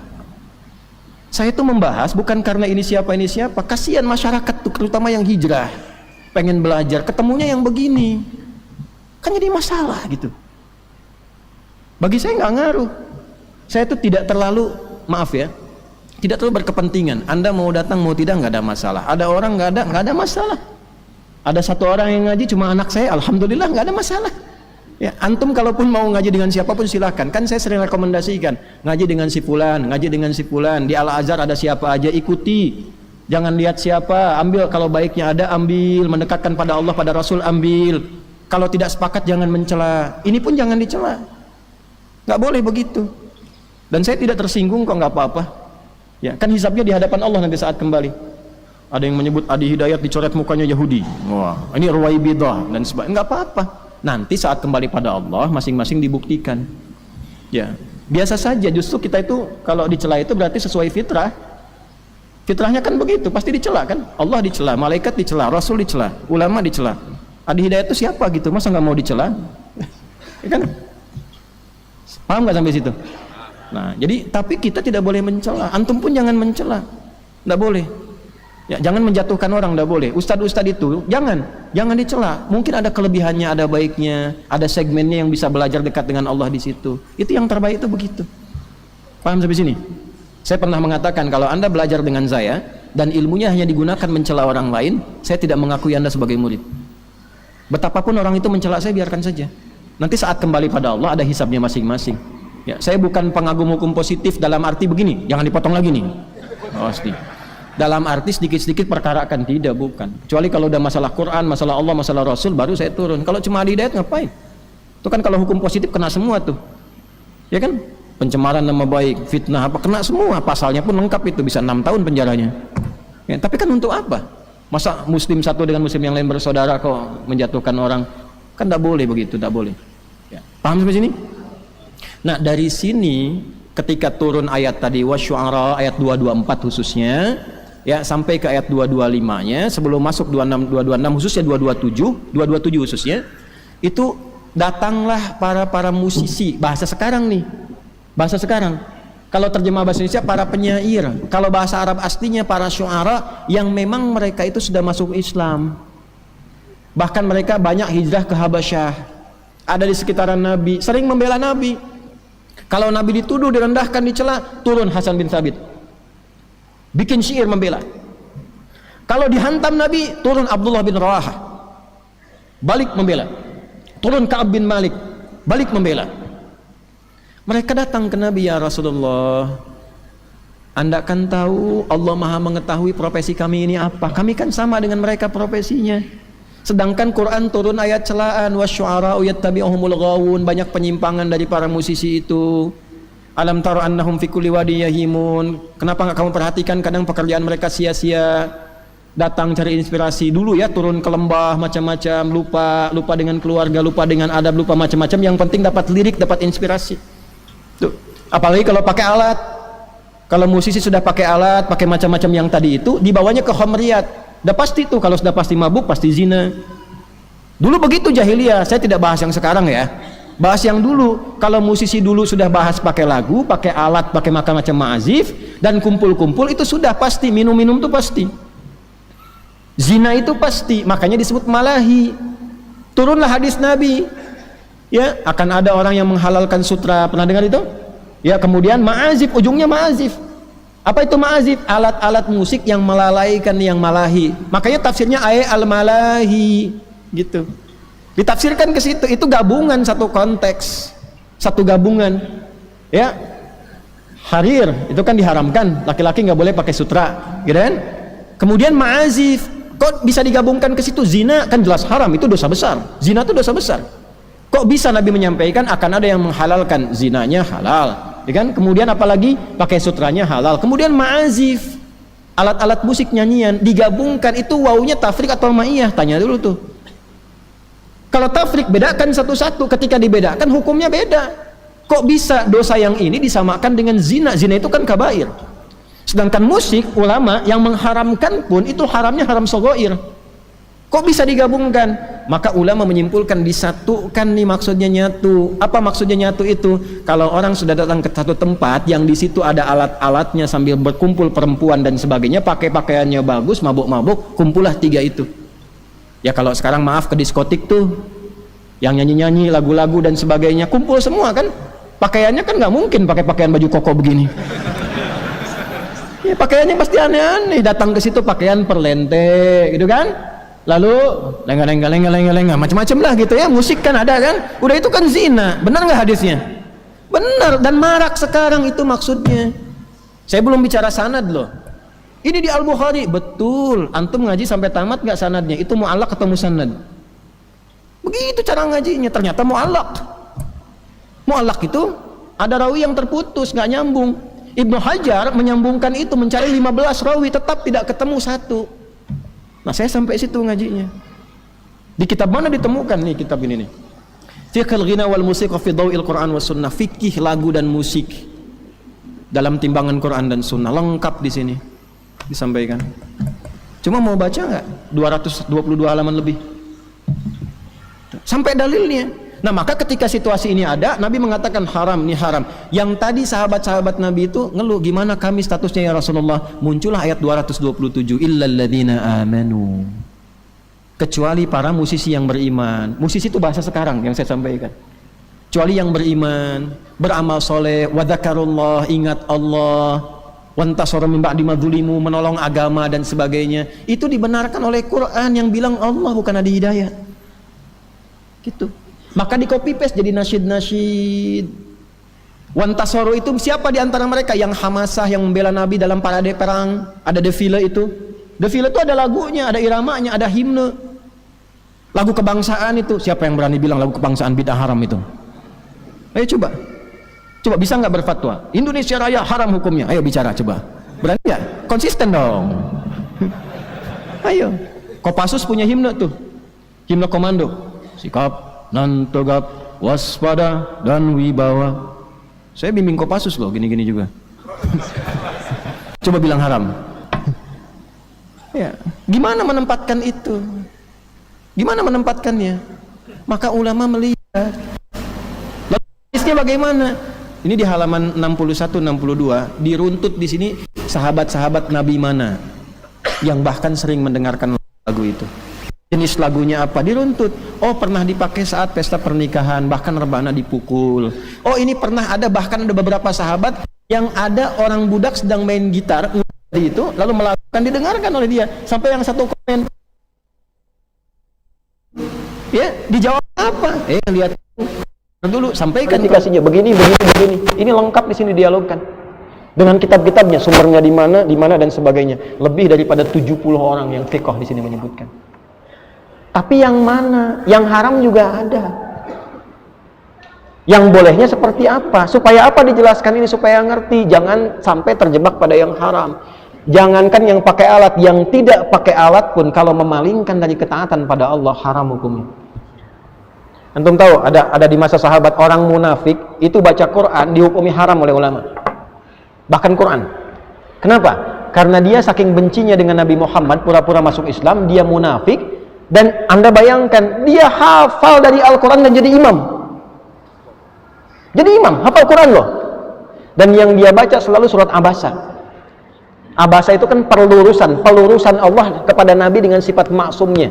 Saya tuh membahas bukan karena ini siapa. Kasihan masyarakat tuh, terutama yang hijrah, pengen belajar, ketemunya yang begini. Kan jadi masalah gitu. Bagi saya nggak ngaruh. Saya tuh tidak terlalu, maaf ya, tidak terlalu berkepentingan. Anda mau datang mau tidak nggak ada masalah. Ada orang nggak ada masalah. Ada satu orang yang ngaji cuma anak saya, alhamdulillah nggak ada masalah. Ya, antum kalaupun mau ngaji dengan siapapun silahkan. Kan saya sering rekomendasikan ngaji dengan si fulan, ngaji dengan si fulan. Di Al-Azhar ada siapa aja, ikuti. Jangan lihat siapa, ambil kalau baiknya ada, ambil. Mendekatkan pada Allah, pada Rasul, ambil. Kalau tidak sepakat jangan mencela. Ini pun jangan dicela. Nggak boleh begitu. Dan saya tidak tersinggung kok, nggak apa-apa. Ya, kan hisabnya di hadapan Allah nanti saat kembali. Ada yang menyebut Adi Hidayat dicoret mukanya Yahudi. Wah, ini Ruwaibidah dan sebagainya. Nggak apa-apa. Nanti saat kembali pada Allah masing-masing dibuktikan. Ya, biasa saja. Justru kita itu kalau dicela itu berarti sesuai fitrah. Fitrahnya kan begitu, pasti dicela kan? Allah dicela, malaikat dicela, Rasul dicela, ulama dicela. Adi Hidayat itu siapa gitu? Masa nggak mau dicela? Ya kan? Paham nggak sampai situ? Nah, jadi tapi kita tidak boleh mencela. Antum pun jangan mencela, nggak boleh. Ya, jangan menjatuhkan orang, nggak boleh. Ustadz itu jangan dicela. Mungkin ada kelebihannya, ada baiknya, ada segmennya yang bisa belajar dekat dengan Allah di situ. Itu yang terbaik itu begitu. Paham sampai sini? Saya pernah mengatakan kalau Anda belajar dengan saya dan ilmunya hanya digunakan mencela orang lain, saya tidak mengakui Anda sebagai murid. Betapapun orang itu mencela saya, biarkan saja. Nanti saat kembali pada Allah ada hisabnya masing-masing. Ya, saya bukan pengagum hukum positif dalam arti begini, jangan dipotong lagi nih. Pasti. Dalam arti sedikit-sedikit perkara kan tidak, bukan. Kecuali kalau udah masalah Quran, masalah Allah, masalah Rasul, baru saya turun. Kalau cuma Adi Hidayat ngapain? Itu kan kalau hukum positif kena semua tuh. Ya kan? Pencemaran nama baik, fitnah apa, kena semua. Pasalnya pun lengkap itu, bisa 6 tahun penjaranya. Ya, tapi kan untuk apa? Masa muslim satu dengan muslim yang lain bersaudara kok menjatuhkan orang? Kan tidak boleh begitu, tidak boleh. Ya. Paham sampai sini? Nah, dari sini ketika turun ayat tadi wasyu'ara ayat 224 khususnya, ya sampai ke ayat 225-nya, sebelum masuk 226 khususnya 227 khususnya, itu datanglah para musisi, bahasa sekarang nih. Bahasa sekarang. Kalau terjemah bahasa Indonesia para penyair, kalau bahasa Arab aslinya para syu'ara yang memang mereka itu sudah masuk Islam. Bahkan mereka banyak hijrah ke Habasyah. Ada di sekitaran Nabi, sering membela Nabi. Kalau Nabi dituduh, direndahkan, dicela, turun Hasan bin Thabit. Bikin syair membela. Kalau dihantam Nabi, turun Abdullah bin Rawahah. Balik membela. Turun Ka'ab bin Malik, balik membela. Mereka datang ke Nabi, ya Rasulullah, Anda kan tahu Allah Maha mengetahui profesi kami ini apa. Kami kan sama dengan mereka profesinya. Sedangkan Quran turun ayat celaan wasyu'ara'u yattabi'uhumul ghawun, banyak penyimpangan dari para musisi itu. Alam tara annahum fi kulli wadi yahimun. Kenapa enggak kamu perhatikan kadang pekerjaan mereka sia-sia. Datang cari inspirasi dulu ya, turun ke lembah macam-macam, lupa dengan keluarga, lupa dengan adab, lupa macam-macam. Yang penting dapat lirik, dapat inspirasi. Tuh. Apalagi kalau pakai alat. Kalau musisi sudah pakai alat, pakai macam-macam yang tadi itu, dibawanya ke khamriyat. Udah pasti tuh, kalau sudah pasti mabuk, pasti zina. Dulu begitu jahiliyah, saya tidak bahas yang sekarang ya. Bahas yang dulu. Kalau musisi dulu sudah bahas pakai lagu, pakai alat, pakai macam-macam ma'azif, dan kumpul-kumpul, itu sudah pasti, minum-minum itu pasti. Zina itu pasti, makanya disebut malahi. Turunlah hadis Nabi. Ya, akan ada orang yang menghalalkan sutra, pernah dengar itu? Ya, kemudian ma'azif, ujungnya ma'azif. Apa itu ma'azif? Alat-alat musik yang melalaikan, yang malahi. Makanya tafsirnya ayat al-malahi gitu. Ditafsirkan ke situ, itu gabungan satu konteks, satu gabungan. Ya. Harir itu kan diharamkan, laki-laki nggak boleh pakai sutra, gitu kan? Kemudian ma'azif, kok bisa digabungkan ke situ? Zina kan jelas haram, itu dosa besar. Zina itu dosa besar. Kok bisa Nabi menyampaikan akan ada yang menghalalkan zinanya halal, ya kan? Kemudian apalagi pakai sutranya halal. Kemudian ma'azif, alat-alat musik nyanyian digabungkan, itu wawunya tafrik atau ma'iyah? Tanya dulu tuh. Kalau tafrik bedakan satu-satu, ketika dibedakan hukumnya beda. Kok bisa dosa yang ini disamakan dengan zina? Zina itu kan kabair. Sedangkan musik, ulama yang mengharamkan pun itu haramnya haram shaghair. Kok bisa digabungkan? Maka ulama menyimpulkan disatukan nih, maksudnya nyatu. Apa maksudnya nyatu itu? Kalau orang sudah datang ke satu tempat yang di situ ada alat-alatnya sambil berkumpul perempuan dan sebagainya, pakai pakaiannya bagus, mabuk-mabuk, kumpullah tiga itu. Ya kalau sekarang maaf ke diskotik tuh, yang nyanyi-nyanyi lagu-lagu dan sebagainya, kumpul semua kan? Pakaiannya kan nggak mungkin pakai pakaian baju koko begini. Ya pakaiannya pasti aneh-aneh. Datang ke situ pakaian perlente, gitu kan? Lalu lenga macam-macam lah gitu ya, musik kan ada kan, udah itu kan zina. Benar nggak hadisnya? Benar, dan marak sekarang itu maksudnya. Saya belum bicara sanad loh. Ini di Al-Bukhari, betul. Antum ngaji sampai tamat nggak sanadnya? Itu mu'allaq atau musannad? Begitu cara ngajinya, ternyata mu'allaq. Mu'allaq itu ada rawi yang terputus, nggak nyambung. Ibnu Hajar menyambungkan itu, mencari 15 rawi, tetap tidak ketemu satu. Nah, saya sampai situ ngajinya. Di kitab mana ditemukan nih kitab ini nih? Fiqhul ghina wal musiqa fi dhawil Qur'an was sunnah. Fikih lagu dan musik dalam timbangan Quran dan sunnah, lengkap di sini disampaikan. Cuma mau baca nggak? 222 halaman lebih. Sampai dalilnya. Nah, maka ketika situasi ini ada, Nabi mengatakan haram, ini haram. Yang tadi sahabat-sahabat Nabi itu ngeluh, gimana kami statusnya ya Rasulullah? Muncullah ayat 227, illal ladzina amanu. Kecuali para musisi yang beriman. Musisi itu bahasa sekarang yang saya sampaikan. Kecuali yang beriman, beramal soleh, wa dzakarullah, ingat Allah, wantasara min ba'di madzulimu, menolong agama dan sebagainya. Itu dibenarkan oleh Quran yang bilang Allah, bukan Adi Hidayat. Gitu. Maka di copy paste jadi nasyid-nasyid. Wantasaru itu siapa di antara mereka yang hamasah, yang membela Nabi dalam parade perang, ada defile itu. Defile itu ada lagunya, ada iramanya, ada himne. Lagu kebangsaan itu, siapa yang berani bilang lagu kebangsaan bid'ah haram itu? Ayo coba. Coba bisa nggak berfatwa? Indonesia Raya haram hukumnya. Ayo bicara coba. Berani nggak? Konsisten dong. Ayo. Kopassus punya himne tuh. Himne komando. Sikap nan tegap, waspada dan wibawa. Saya bimbing Kopassus loh, gini-gini juga. Coba bilang haram. Ya, gimana menempatkan itu? Gimana menempatkannya? Maka ulama melihat. Lalu hadisnya bagaimana? Ini di halaman 61 62 diruntut di sini sahabat-sahabat Nabi mana yang bahkan sering mendengarkan lagu itu. Jenis lagunya apa? Diruntut. Oh, pernah dipakai saat pesta pernikahan, bahkan rebana dipukul. Oh, ini pernah ada, bahkan ada beberapa sahabat yang ada orang budak sedang main gitar itu, lalu melakukan, didengarkan oleh dia. Sampai yang satu komen, ya, dijawab apa? Lihat dulu, sampaikan dikasihnya begini. Ini lengkap di sini dialogkan. Dengan kitab-kitabnya, sumbernya di mana dan sebagainya. Lebih daripada 70 orang yang fiqh di sini menyebutkan. Tapi yang mana? Yang haram juga ada. Yang bolehnya seperti apa? Supaya apa dijelaskan ini? Supaya ngerti. Jangan sampai terjebak pada yang haram. Jangankan yang pakai alat, yang tidak pakai alat pun kalau memalingkan dari ketaatan pada Allah, haram hukumnya. Antum tahu ada di masa sahabat orang munafik itu baca Quran dihukumi haram oleh ulama. Bahkan Quran. Kenapa? Karena dia saking bencinya dengan Nabi Muhammad, pura-pura masuk Islam, dia munafik. Dan Anda bayangkan, dia hafal dari Al-Quran dan jadi imam. Jadi imam, hafal Quran loh. Dan yang dia baca selalu surat Abasa. Abasa itu kan pelurusan Allah kepada Nabi dengan sifat maksumnya.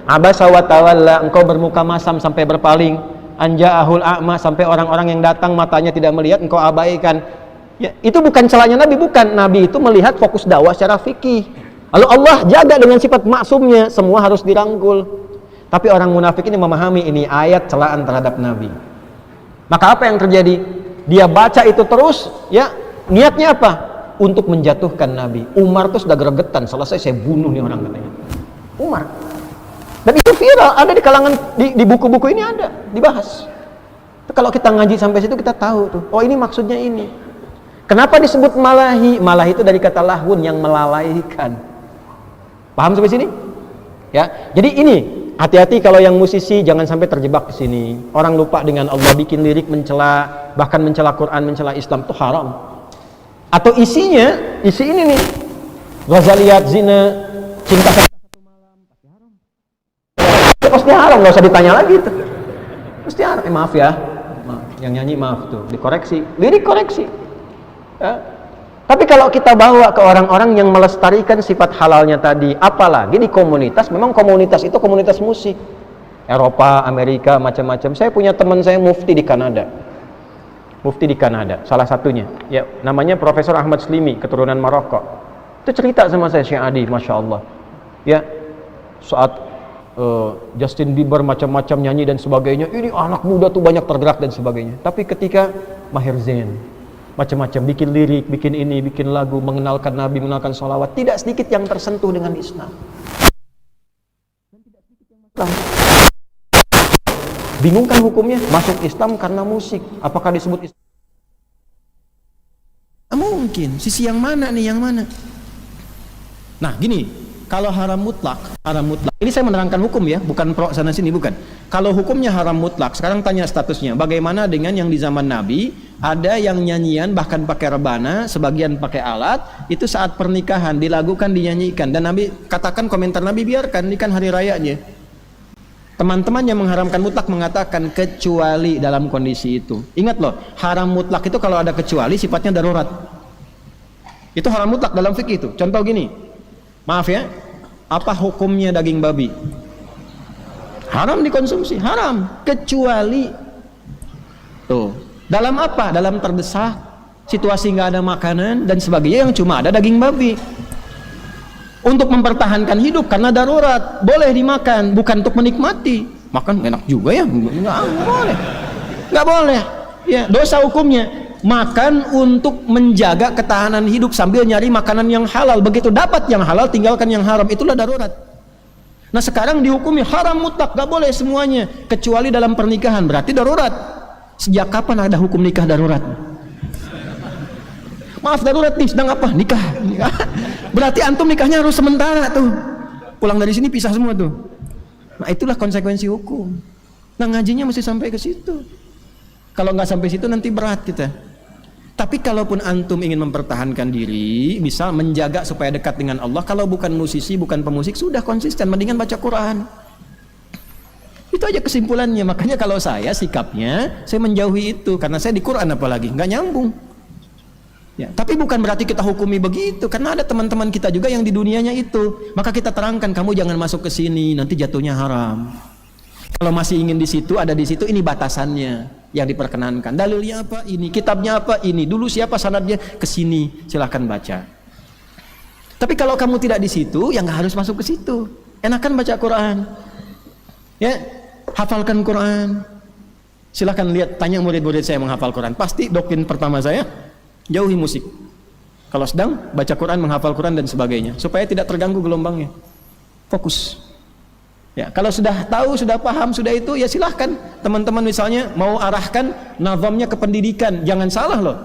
Abasa wa tawalla, engkau bermuka masam sampai berpaling. Anja'ahul a'ma, sampai orang-orang yang datang matanya tidak melihat, engkau abaikan. Ya, itu bukan celahnya Nabi, bukan. Nabi itu melihat fokus dakwah secara fikih. Lalu Allah jaga dengan sifat maksumnya, semua harus dirangkul. Tapi orang munafik ini memahami ini ayat celaan terhadap Nabi. Maka apa yang terjadi? Dia baca itu terus, ya, niatnya apa? Untuk menjatuhkan Nabi. Umar tuh sudah gregetan, selesai saya bunuh nih orang, katanya. Umar. Dan itu viral, ada di kalangan, di buku-buku ini ada, dibahas. Kalau kita ngaji sampai situ kita tahu tuh, oh ini maksudnya ini. Kenapa disebut malahi? Malahi itu dari kata lahun, yang melalaikan. Paham sampai sini? Ya. Jadi ini, hati-hati kalau yang musisi jangan sampai terjebak ke sini. Orang lupa dengan Allah, bikin lirik mencela, bahkan mencela Quran, mencela Islam, itu haram. Atau isi ini nih. Ghazaliyat, zina, cinta satu malam, pasti haram. Pasti haram, nggak usah ditanya lagi itu. Pasti haram. Maaf ya. Maaf. Yang nyanyi maaf tuh, dikoreksi. Lirik koreksi. Ya. Tapi kalau kita bawa ke orang-orang yang melestarikan sifat halalnya tadi, apalagi di komunitas, memang komunitas itu komunitas musik. Eropa, Amerika, macam-macam. Saya punya teman saya mufti di Kanada. Mufti di Kanada, salah satunya. Ya, namanya Profesor Ahmad Slimi, keturunan Maroko. Itu cerita sama saya, Syekh Adi, Masya Allah. Ya, saat Justin Bieber macam-macam nyanyi dan sebagainya, ini anak muda tuh banyak tergerak dan sebagainya. Tapi ketika Maher Zain macam-macam bikin lirik, bikin ini, bikin lagu, mengenalkan Nabi, mengenalkan sholawat, tidak sedikit yang tersentuh dengan Islam. Bingung kan hukumnya? Masuk Islam karena musik. Apakah disebut Islam? Mungkin. Sisi yang mana nih, yang mana? Nah, gini, kalau haram mutlak. Ini saya menerangkan hukum ya, bukan pro sana sini, bukan. Kalau hukumnya haram mutlak, sekarang tanya statusnya. Bagaimana dengan yang di zaman Nabi, ada yang nyanyian bahkan pakai rebana, sebagian pakai alat, itu saat pernikahan dilakukan, dinyanyikan, dan Nabi katakan, komentar Nabi, biarkan, ini kan hari rayanya. Teman-teman yang mengharamkan mutlak mengatakan kecuali dalam kondisi itu. Ingat loh, haram mutlak itu kalau ada kecuali sifatnya darurat. Itu haram mutlak dalam fikih itu. Contoh gini, maaf ya, apa hukumnya daging babi? Haram dikonsumsi, haram, kecuali tuh. Dalam apa? Dalam terdesak, situasi nggak ada makanan dan sebagainya, yang cuma ada daging babi. Untuk mempertahankan hidup karena darurat, boleh dimakan, bukan untuk menikmati. Makan enak juga ya, nggak boleh. Ya, dosa hukumnya. Makan untuk menjaga ketahanan hidup sambil nyari makanan yang halal. Begitu dapat yang halal, tinggalkan yang haram. Itulah darurat. Nah, sekarang dihukumi haram mutlak, nggak boleh semuanya, kecuali dalam pernikahan. Berarti darurat. Sejak kapan ada hukum nikah darurat? Maaf, darurat nih, sedang apa? Nikah. Berarti antum nikahnya harus sementara tuh. Pulang dari sini pisah semua tuh. Nah, itulah konsekuensi hukum. Nah, ngajinya mesti sampai ke situ. Kalau nggak sampai situ nanti berat kita. Tapi kalaupun antum ingin mempertahankan diri, bisa menjaga supaya dekat dengan Allah, kalau bukan musisi, bukan pemusik, sudah konsisten, mendingan baca Quran. Itu aja kesimpulannya. Makanya kalau saya sikapnya, saya menjauhi itu, karena saya di Quran apalagi, nggak nyambung. Ya, tapi bukan berarti kita hukumi begitu, karena ada teman-teman kita juga yang di dunianya itu. Maka kita terangkan, kamu jangan masuk ke sini, nanti jatuhnya haram. Kalau masih ingin di situ, ada di situ, ini batasannya yang diperkenankan. Dalilnya apa? Ini. Kitabnya apa? Ini. Dulu siapa sanadnya? Ke sini. Silahkan baca. Tapi kalau kamu tidak di situ, ya nggak harus masuk ke situ. Enakan baca Quran. Ya, hafalkan Quran. Silahkan lihat, tanya murid-murid saya menghafal Quran. Pasti doktrin pertama saya, jauhi musik. Kalau sedang baca Quran, menghafal Quran dan sebagainya, supaya tidak terganggu gelombangnya. Fokus. Ya, kalau sudah tahu, sudah paham, sudah itu, ya silahkan. Teman-teman misalnya mau arahkan nazamnya ke pendidikan, jangan salah loh.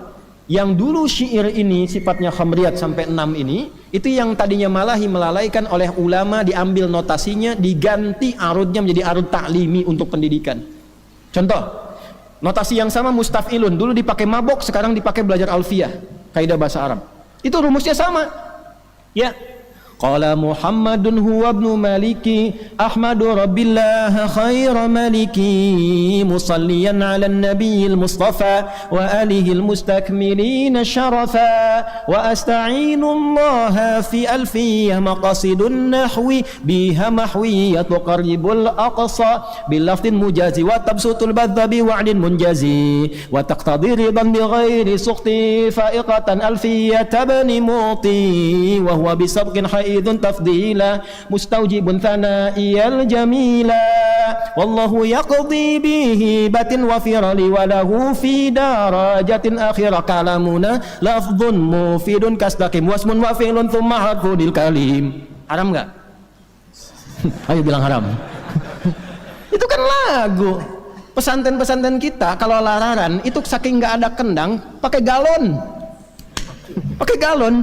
Yang dulu syair ini sifatnya khamriyat sampai 6 ini, itu yang tadinya malahi melalaikan oleh ulama, diambil notasinya, diganti arudnya menjadi arud taklimi untuk pendidikan. Contoh, notasi yang sama mustafilun, dulu dipakai mabok, sekarang dipakai belajar alfiyah, kaidah bahasa Arab. Itu rumusnya sama. Ya. Qala Muhammadun huwa ibnu Maliki Ahmadu Rabbillah khaira maliki musalliyan ala nabiyil mustafa wa alihil mustakmilin syarafa wa asta'inu Allah fi alfiyah maqasidun nahwi biha mahwiyah tuqarribul aqsa bilafdin mujazi wa tabsutul badha bi wa'din munjazi wa taqtadi ridan bi ghairi suqti fa'iqatan alfiyah tabni muti wa huwa bisabqin idun tafdila mustaujibun thana'iyal jamila wallahu yaqdi bihi batin wa firali walahu fi darajatin akhirah kalamuna lafdhun mufidun kastaqim wasmun wa fi'lun thumma harfudil kalim. Haram gak? Ayo bilang haram. Itu kan lagu. Pesantren-pesantren kita kalau lararan itu saking gak ada kendang pakai galon. Pakai galon.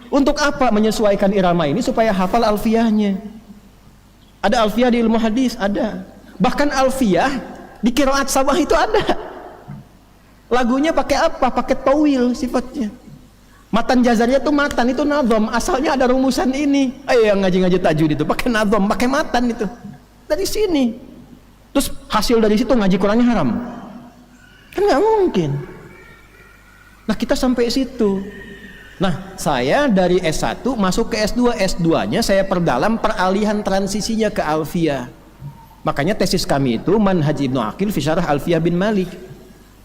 Untuk apa? Menyesuaikan irama ini supaya hafal alfiyahnya. Ada alfiyah di ilmu hadis, ada. Bahkan alfiyah di qiraat sabah itu ada. Lagunya pakai apa? Pakai tawil sifatnya. Matan jazariyah itu matan, itu nazam. Asalnya ada rumusan ini. Ayo yang ngaji-ngaji tajwid itu pakai nazam, pakai matan itu. Dari sini. Terus hasil dari situ ngaji Qurannya haram. Kan nggak mungkin. Nah, kita sampai situ. Nah, saya dari S1 masuk ke S2. S2-nya saya perdalam peralihan transisinya ke alfiyah. Makanya tesis kami itu Manhaj Ibnu Aqil fi Syarah Alfiyah bin Malik.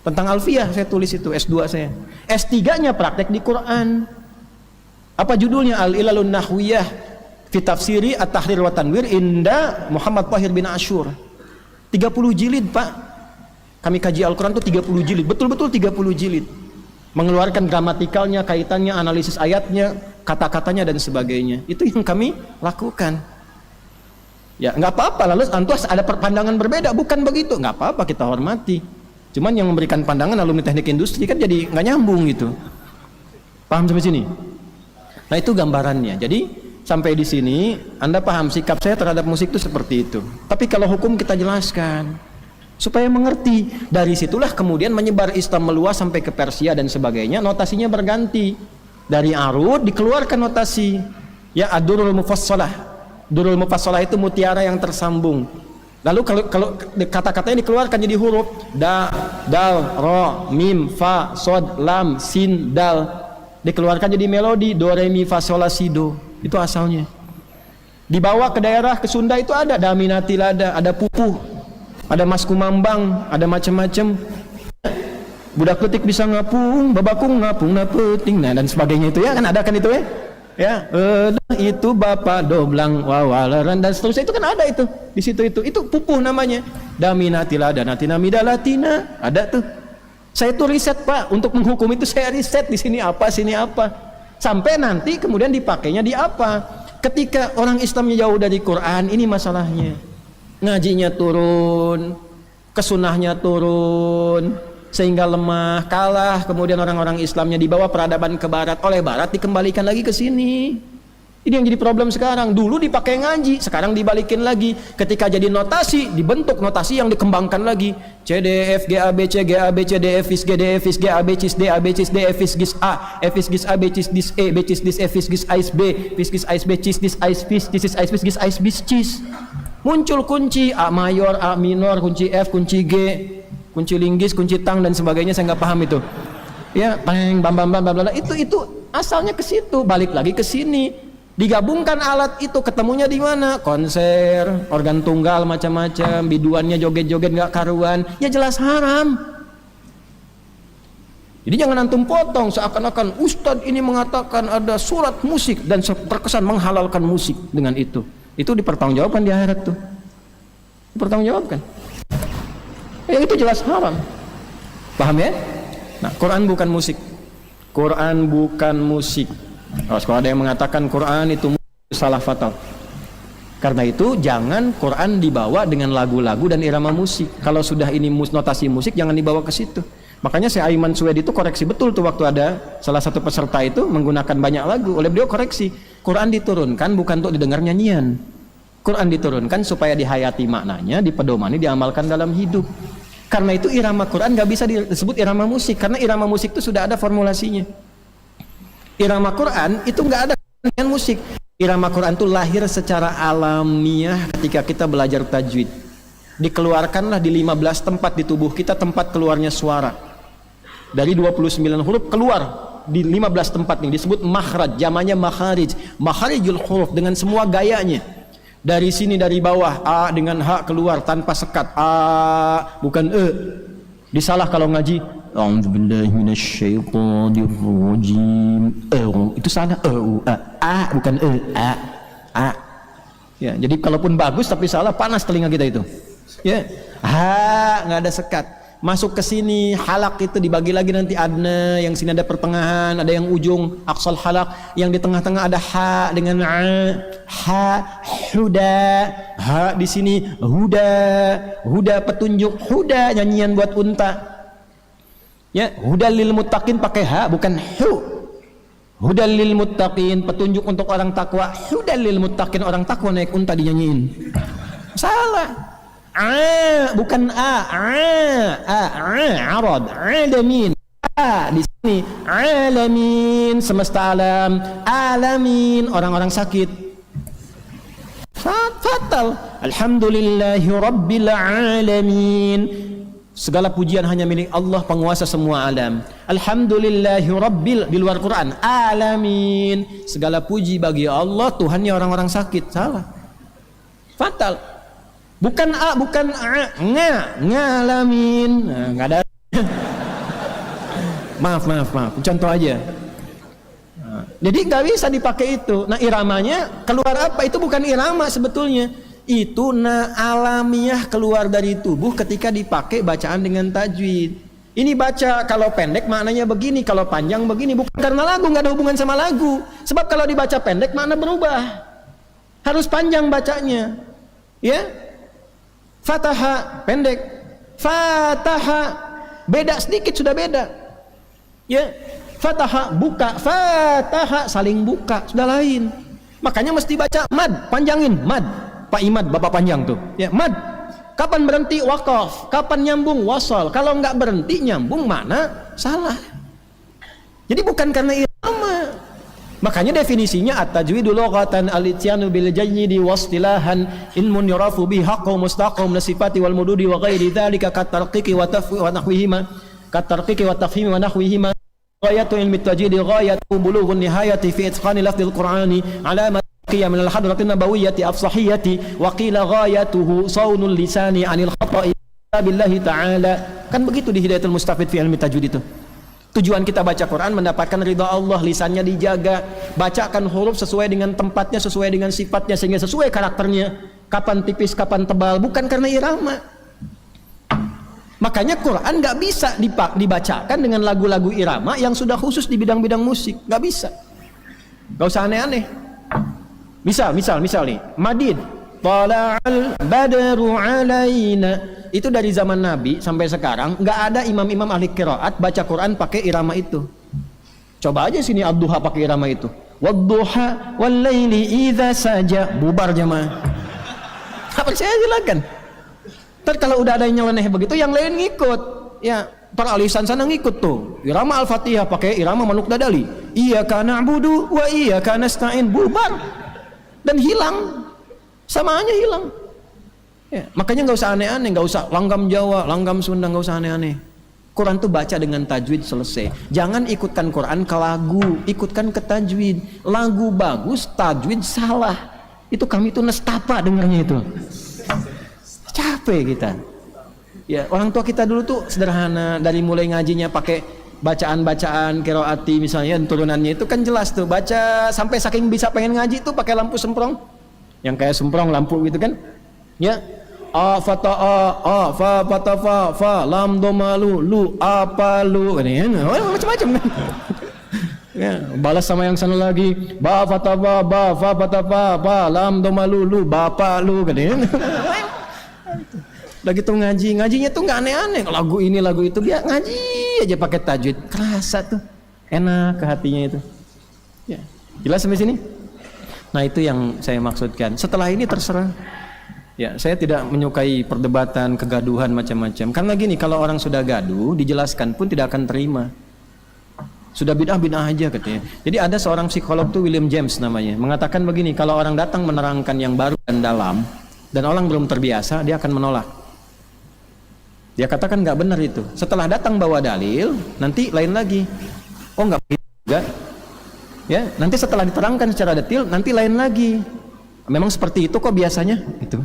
Tentang alfiyah saya tulis itu S2 saya. S3-nya praktek di Quran. Apa judulnya? Al-Ilalun Nahwiyah fi tafsiri at-tahrir wa tanwir inda Muhammad Tahir bin Ashur. 30 jilid, Pak. Kami kaji Al-Quran itu 30 jilid, betul-betul 30 jilid. Mengeluarkan gramatikalnya, kaitannya, analisis ayatnya, kata-katanya dan sebagainya. Itu yang kami lakukan. Ya, nggak apa-apa. Lalu antus ada pandangan berbeda, bukan begitu. Nggak apa-apa, kita hormati. Cuman yang memberikan pandangan alumni teknik industri kan jadi nggak nyambung gitu. Paham sampai sini? Nah, itu gambarannya. Jadi sampai di sini Anda paham sikap saya terhadap musik itu seperti itu. Tapi kalau hukum kita jelaskan supaya mengerti. Dari situlah kemudian menyebar Islam meluas sampai ke Persia dan sebagainya. Notasinya berganti. Dari arud dikeluarkan notasi. Ya, ad-durul mufassalah. Durul mufassalah itu mutiara yang tersambung. Lalu kalau kata-katanya dikeluarkan jadi huruf da, dal, ro, mim, fa, sod, lam, sin, dal. Dikeluarkan jadi melodi do, re, mi, fa, sol, la, si, do. Itu asalnya. Dibawa ke daerah ke Sunda itu ada daminati lada, ada pupuh, ada mas kumambang, ada macam-macam. Budak petik bisa ngapung, babakung ngapung na peting, nah dan sebagainya itu ya kan ada kan itu ya. Ya, itu bapak doblang wawaleran dan seterusnya itu kan ada itu di situ itu pupuh namanya. Daminati lada, natina midalatina, ada tuh. Saya tuh riset, Pak, untuk menghukum itu saya riset di sini apa, sini apa. Sampai nanti kemudian dipakainya di apa? Ketika orang Islamnya jauh dari Quran, ini masalahnya. Ngajinya turun, kesunahnya turun, sehingga lemah, kalah. Kemudian orang-orang Islamnya dibawa peradaban ke barat, oleh barat dikembalikan lagi ke sini. Ini yang jadi problem sekarang. Dulu dipakai ngaji, sekarang dibalikin lagi. Ketika jadi notasi, dibentuk notasi yang dikembangkan lagi. C, D, F, G, A, B, C, G, A, B, C, D, F, is, G, D, F, is, G, A, B, C, D, A, B, C, D, F, is, gis, A, F, is, gis, A, B, C, dis, E, B, C, dis, F, is, gis, A, is, B, is, gis, A, is, B, C, dis, A, is, bis, dis, is, A, is, bis, gis, A, is, bis, cis. Muncul kunci A mayor, A minor, kunci F, kunci G, kunci linggis, kunci tang dan sebagainya, saya nggak paham itu. Ya, peng, bam, bam, bam, bam, bam, itu asalnya ke situ, balik lagi ke sini. Digabungkan alat itu ketemunya di mana? Konser, organ tunggal macam-macam, biduannya joget-joget nggak karuan, ya jelas haram. Jadi jangan antum potong seakan-akan Ustadz ini mengatakan ada surat musik dan terkesan menghalalkan musik dengan itu. Itu dipertanggungjawabkan di akhirat tuh. Dipertanggungjawabkan. Yang itu jelas haram. Paham ya? Nah, Quran bukan musik. Quran bukan musik. Kalau ada yang mengatakan Quran itu salah fatal. Karena itu jangan Quran dibawa dengan lagu-lagu dan irama musik. Kalau sudah ini notasi musik jangan dibawa ke situ. Makanya saya Aiman Suwed itu koreksi betul tuh waktu ada salah satu peserta itu menggunakan banyak lagu. Oleh beliau koreksi, Quran diturunkan bukan untuk didengar nyanyian. Quran diturunkan supaya dihayati maknanya, dipedomani, diamalkan dalam hidup. Karena itu irama Quran gak bisa disebut irama musik, karena irama musik itu sudah ada formulasinya. Irama Quran itu nggak ada dengan musik. Irama Quran itu lahir secara alamiah ketika kita belajar tajwid. Dikeluarkanlah di 15 tempat di tubuh kita tempat keluarnya suara. Dari 29 huruf keluar di 15 tempat ini disebut makhraj, jamannya makharij. Makharijul huruf dengan semua gayanya. Dari sini dari bawah A dengan H keluar tanpa sekat. A bukan E. Disalah kalau ngaji. A'udzubillahi minasyaitonirrajim. Itu salah. A bukan A. Ya, jadi kalaupun bagus tapi salah panas telinga kita itu. Ya. Ha nggak ada sekat. Masuk ke sini halak itu dibagi lagi nanti adna, yang sini ada pertengahan, ada yang ujung aqsal halak, yang di tengah-tengah ada ha dengan a. Ha huda. Ha di sini huda petunjuk, huda nyanyian buat unta. Ya, hudal lil muttaqin pakai ha bukan hu. Hudal lil muttaqin petunjuk untuk orang takwa. Hudal lil muttaqin orang takwa naik unta dinyanyiin. Salah. Bukan arad. Alamin. Di sini alamin semesta alam. Alamin orang-orang sakit. Fatal. Alhamdulillahi rabbil alamin. Segala pujian hanya milik Allah penguasa semua alam. Alhamdulillahi rabbil di luar Quran alamin. Segala puji bagi Allah Tuhannya orang-orang sakit. Salah. Fatal. Bukan a bukan a. Ngalamin. Nah, enggak ada. Maaf. Contoh aja. Jadi nggak bisa dipakai itu. Nah iramanya keluar apa? Itu bukan irama sebetulnya. Itu alamiah keluar dari tubuh ketika dipakai bacaan dengan tajwid. Ini baca kalau pendek maknanya begini, kalau panjang begini. Bukan karena lagu, nggak ada hubungan sama lagu. Sebab kalau dibaca pendek makna berubah. Harus panjang bacanya. Ya. Fataha pendek. Fataha beda sedikit sudah beda. Ya. Fataha buka, fataha saling buka, sudah lain. Makanya mesti baca mad, panjangin mad. Pak Imad bapak panjang tuh. Ya, mad. Kapan berhenti waqaf, kapan nyambung wasal. Kalau nggak berhenti nyambung mana salah. Jadi bukan karena irama. Makanya definisinya at-tajwidu lughatan al-ityanu bil jayyidi wastilahan in munirafu bi haqqu mustaqim nasifati wal mududi wa ghairi dzalika katarqiqi wa tafwi wa nahwihima katarqiqi wa tafhimi wa nahwihima ghayatu ilmi at-tajwid ghayatu bulughun nihayati fi itqani lafdhil qur'ani ala ma qiya min al-hadratin nabawiyyati afsahiyati wa qila ghayatuhu sawnul lisani 'anil khata'i billahi ta'ala. Kan begitu di Hidayatul Mustafid fi ilmi tajwid itu. Tujuan kita baca Quran mendapatkan ridha Allah, lisannya dijaga, bacakan huruf sesuai dengan tempatnya, sesuai dengan sifatnya, sehingga sesuai karakternya. Kapan tipis, kapan tebal, bukan karena irama. Makanya Quran nggak bisa dibacakan dengan lagu-lagu irama yang sudah khusus di bidang-bidang musik, nggak bisa. Nggak usah aneh-aneh. Misal nih, Madid, Tala'al badru alaina. Itu dari zaman Nabi sampai sekarang nggak ada imam-imam ahli qiraat baca Quran pakai irama itu. Coba aja sini Ad-Duha pakai irama itu. Wad-duha wal-laili idza saja, bubar jamaah. Apa saya silakan. Ntar kalau udah ada yang nyeleneh begitu yang lain ngikut. Ya, para alisan sana ngikut tuh. Irama Al-Fatihah pakai irama Manuk Dadali. Iyyaka na'budu wa iyyaka nasta'in, bubar. Dan hilang. Sama aja hilang. Ya, makanya nggak usah aneh-aneh, nggak usah langgam Jawa, langgam Sunda, nggak usah aneh-aneh. Quran tuh baca dengan tajwid selesai. Jangan ikutkan Quran ke lagu, ikutkan ke tajwid. Lagu bagus, tajwid salah. Itu kami tuh nestapa dengarnya itu. Capek kita. Ya, orang tua kita dulu tuh sederhana, dari mulai ngajinya pakai bacaan-bacaan qiraati misalnya turunannya itu kan jelas tuh, baca sampai saking bisa pengen ngaji tuh pakai lampu semprong. Yang kayak semprong lampu gitu kan. Ya. A fata a fa fata fa lam domalu lu apa lu ini macam-macam kan. Ya, balas sama yang sana lagi ba fata fa fata fa lam domalu lu bapak lu kan. Lagi tuh ngajinya tuh nggak aneh-aneh, lagu ini lagu itu, biar ngaji aja pakai tajwid, kerasa tuh enak ke hatinya itu. Ya, jelas sampai sini. Nah itu yang saya maksudkan. Setelah ini terserah. Ya, saya tidak menyukai perdebatan, kegaduhan macam-macam. Karena gini, kalau orang sudah gaduh, dijelaskan pun tidak akan terima. Sudah bid'ah aja katanya. Jadi ada seorang psikolog tuh, William James namanya, mengatakan begini, kalau orang datang menerangkan yang baru dan dalam, dan orang belum terbiasa, dia akan menolak. Dia katakan nggak benar itu. Setelah datang bawa dalil, nanti lain lagi. Oh nggak begitu juga. Ya, nanti setelah diterangkan secara detail, nanti lain lagi. Memang seperti itu kok biasanya, gitu.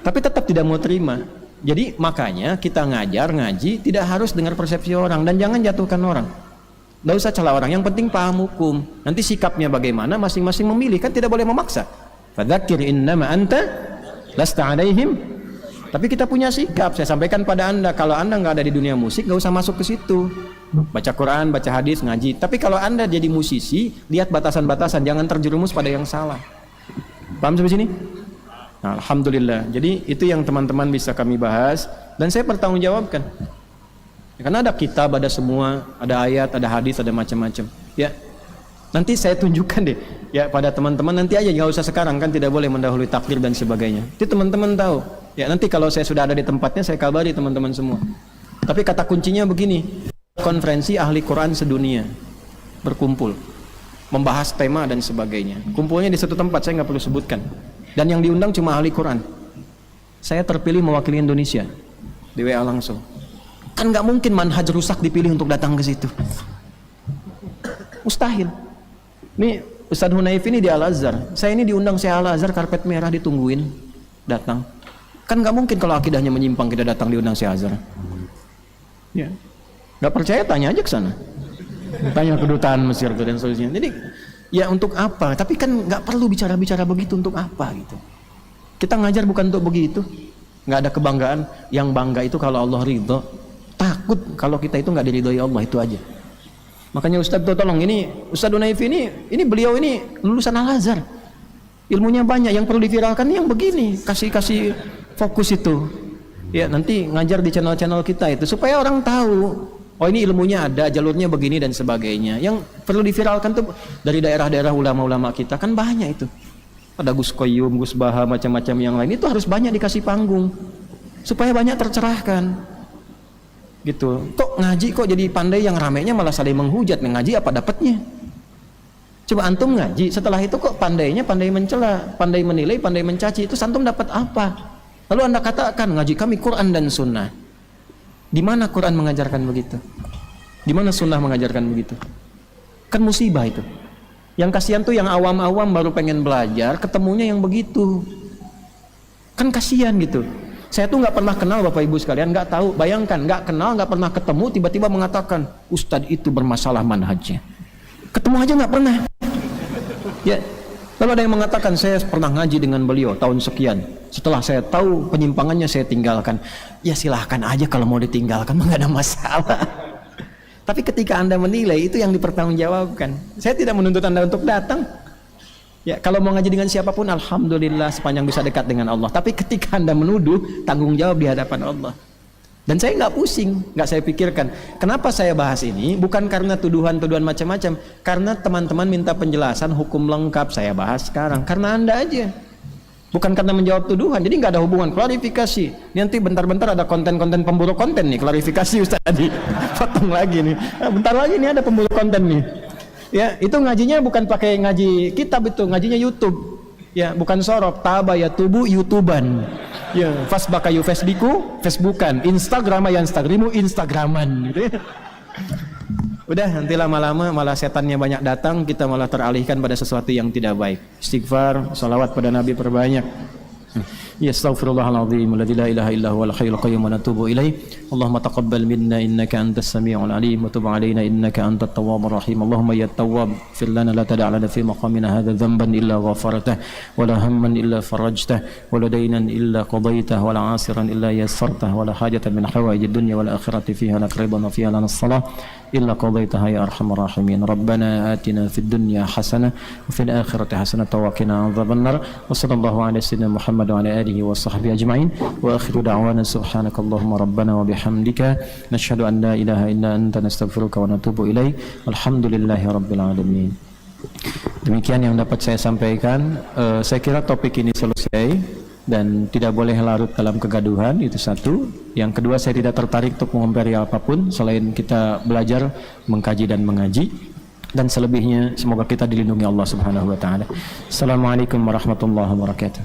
Tapi tetap tidak mau terima. Jadi makanya kita ngaji tidak harus dengar persepsi orang dan jangan jatuhkan orang. Nggak usah celah orang, yang penting paham hukum. Nanti sikapnya bagaimana masing-masing memilih, kan tidak boleh memaksa. Fadzakir innama anta lasta alaihim. Tapi kita punya sikap. Saya sampaikan pada Anda, kalau Anda nggak ada di dunia musik, nggak usah masuk ke situ. Baca Quran, baca hadis, ngaji. Tapi kalau Anda jadi musisi, lihat batasan-batasan, jangan terjerumus pada yang salah. Paham sampai sini? Nah, alhamdulillah. Jadi itu yang teman-teman bisa kami bahas dan saya bertanggungjawabkan. Karena ada kitab, ada semua, ada ayat, ada hadis, ada macam-macam. Ya. Nanti saya tunjukkan deh ya pada teman-teman, nanti aja, nggak usah sekarang, kan tidak boleh mendahului takdir dan sebagainya. Itu teman-teman tahu. Ya, nanti kalau saya sudah ada di tempatnya saya kabari teman-teman semua. Tapi kata kuncinya begini, konferensi ahli Quran sedunia berkumpul membahas tema dan sebagainya. Kumpulnya di satu tempat, saya nggak perlu sebutkan. Dan yang diundang cuma ahli Quran. Saya terpilih mewakili Indonesia di WA langsung. Kan nggak mungkin manhaj rusak dipilih untuk datang ke situ. Mustahil. Nih Ustadz Hunaif ini di Al-Azhar. Saya ini diundang saya Al-Azhar, karpet merah ditungguin datang. Kan nggak mungkin kalau akidahnya menyimpang kita datang diundang saya Azhar. Ya. Nggak percaya tanya aja ke sana. Tanya kedutaan Mesir dan seterusnya. Jadi ya untuk apa? Tapi kan nggak perlu bicara-bicara begitu, untuk apa gitu. Kita ngajar bukan untuk begitu. Nggak ada kebanggaan. Yang bangga itu kalau Allah ridho. Takut kalau kita itu nggak diridhoi Allah, itu aja. Makanya Ustadz tuh tolong, ini Ustadz Unaif ini beliau ini lulusan Al-Azhar. Ilmunya banyak, yang perlu diviralkan yang begini. Kasih fokus itu. Ya nanti ngajar di channel-channel kita itu supaya orang tahu. Oh ini ilmunya ada, jalurnya begini dan sebagainya. Yang perlu diviralkan tuh dari daerah-daerah ulama-ulama kita kan banyak itu. Ada Gus Qayyum, Gus Baha, macam-macam yang lain. Itu harus banyak dikasih panggung supaya banyak tercerahkan. Gitu. Kok ngaji kok jadi pandai, yang ramainya malah saling menghujat. Ngaji apa dapatnya? Coba antum ngaji, setelah itu kok pandainya pandai mencela, pandai menilai, pandai mencaci. Itu antum dapat apa? Lalu Anda katakan ngaji kami Quran dan Sunnah. Di mana Quran mengajarkan begitu? Di mana Sunnah mengajarkan begitu? Kan musibah itu. Yang kasihan tuh yang awam-awam baru pengen belajar, ketemunya yang begitu. Kan kasihan gitu. Saya tuh nggak pernah kenal Bapak Ibu sekalian, nggak tahu. Bayangkan, nggak kenal, nggak pernah ketemu, tiba-tiba mengatakan Ustadz itu bermasalah manhajnya. Ketemu aja nggak pernah. Ya. Lalu ada yang mengatakan saya pernah ngaji dengan beliau tahun sekian. Setelah saya tahu penyimpangannya saya tinggalkan. Ya silahkan aja kalau mau ditinggalkan, nggak ada masalah. Tapi ketika Anda menilai, itu yang dipertanggungjawabkan. Saya tidak menuntut Anda untuk datang. Ya kalau mau ngaji dengan siapapun, alhamdulillah sepanjang bisa dekat dengan Allah. Tapi ketika Anda menuduh, tanggung jawab di hadapan Allah. Dan saya nggak pusing, nggak saya pikirkan. Kenapa saya bahas ini? Bukan karena tuduhan-tuduhan macam-macam. Karena teman-teman minta penjelasan hukum lengkap, saya bahas sekarang. Karena Anda aja. Bukan karena menjawab tuduhan. Jadi nggak ada hubungan. Klarifikasi. Nanti bentar-bentar ada konten-konten pemburu konten nih. Klarifikasi Ustaz tadi. Potong lagi nih. Nah, bentar lagi nih ada pemburu konten nih. Ya itu ngajinya bukan pakai ngaji kitab, itu ngajinya YouTube. Ya bukan sorop. Tabaya tubuh YouTuban. Ya, fasbakayu Facebookan, Instagram yang Instagrimu Instagraman gitu ya. Udah nanti lama-lama malah setannya banyak datang, kita malah teralihkan pada sesuatu yang tidak baik. Istighfar, salawat pada Nabi perbanyak. Ya astaghfirullahaladzim alladzi la ilaha illa huwal hayyul qayyum wa natubu ilaih. Allahumma taqabbal minna innaka antas samiul alim wa tub alaina innaka antat tawwabur rahim. Allahumma ya tawwab fir lana la tada' lana fi maqamina hadha dhanban illa ghafartah wa la hamman illa farajtah wa la daynan illa qadaytah wa la 'asiran illa yassartah wa la hajatan min hawaijid dunya wal akhirati fiha lak ridan wa fiha lana salah illa qadaytaha ya arhamar rahimin. Rabbana atina fid dunya hasanah wa fil akhirati hasanah wa qina adzabannar. Wa sallallahu ala sayyidina Muhammad wa ala alihi wa sahbihi ajma'in. Wa akhiru da'wana subhanakallahumma rabbana wa bihamdika nashhadu an la ilaha illa anta nastaghfiruka wa natubu ilaik. Alhamdulillahi rabbil alamin. Demikian yang dapat saya sampaikan. Saya kira topik ini selesai dan tidak boleh larut dalam kegaduhan, itu satu. Yang kedua, saya tidak tertarik untuk mengomentari apapun selain kita belajar, mengkaji dan mengaji. Dan selebihnya semoga kita dilindungi Allah Subhanahu wa taala. Assalamualaikum warahmatullahi wabarakatuh.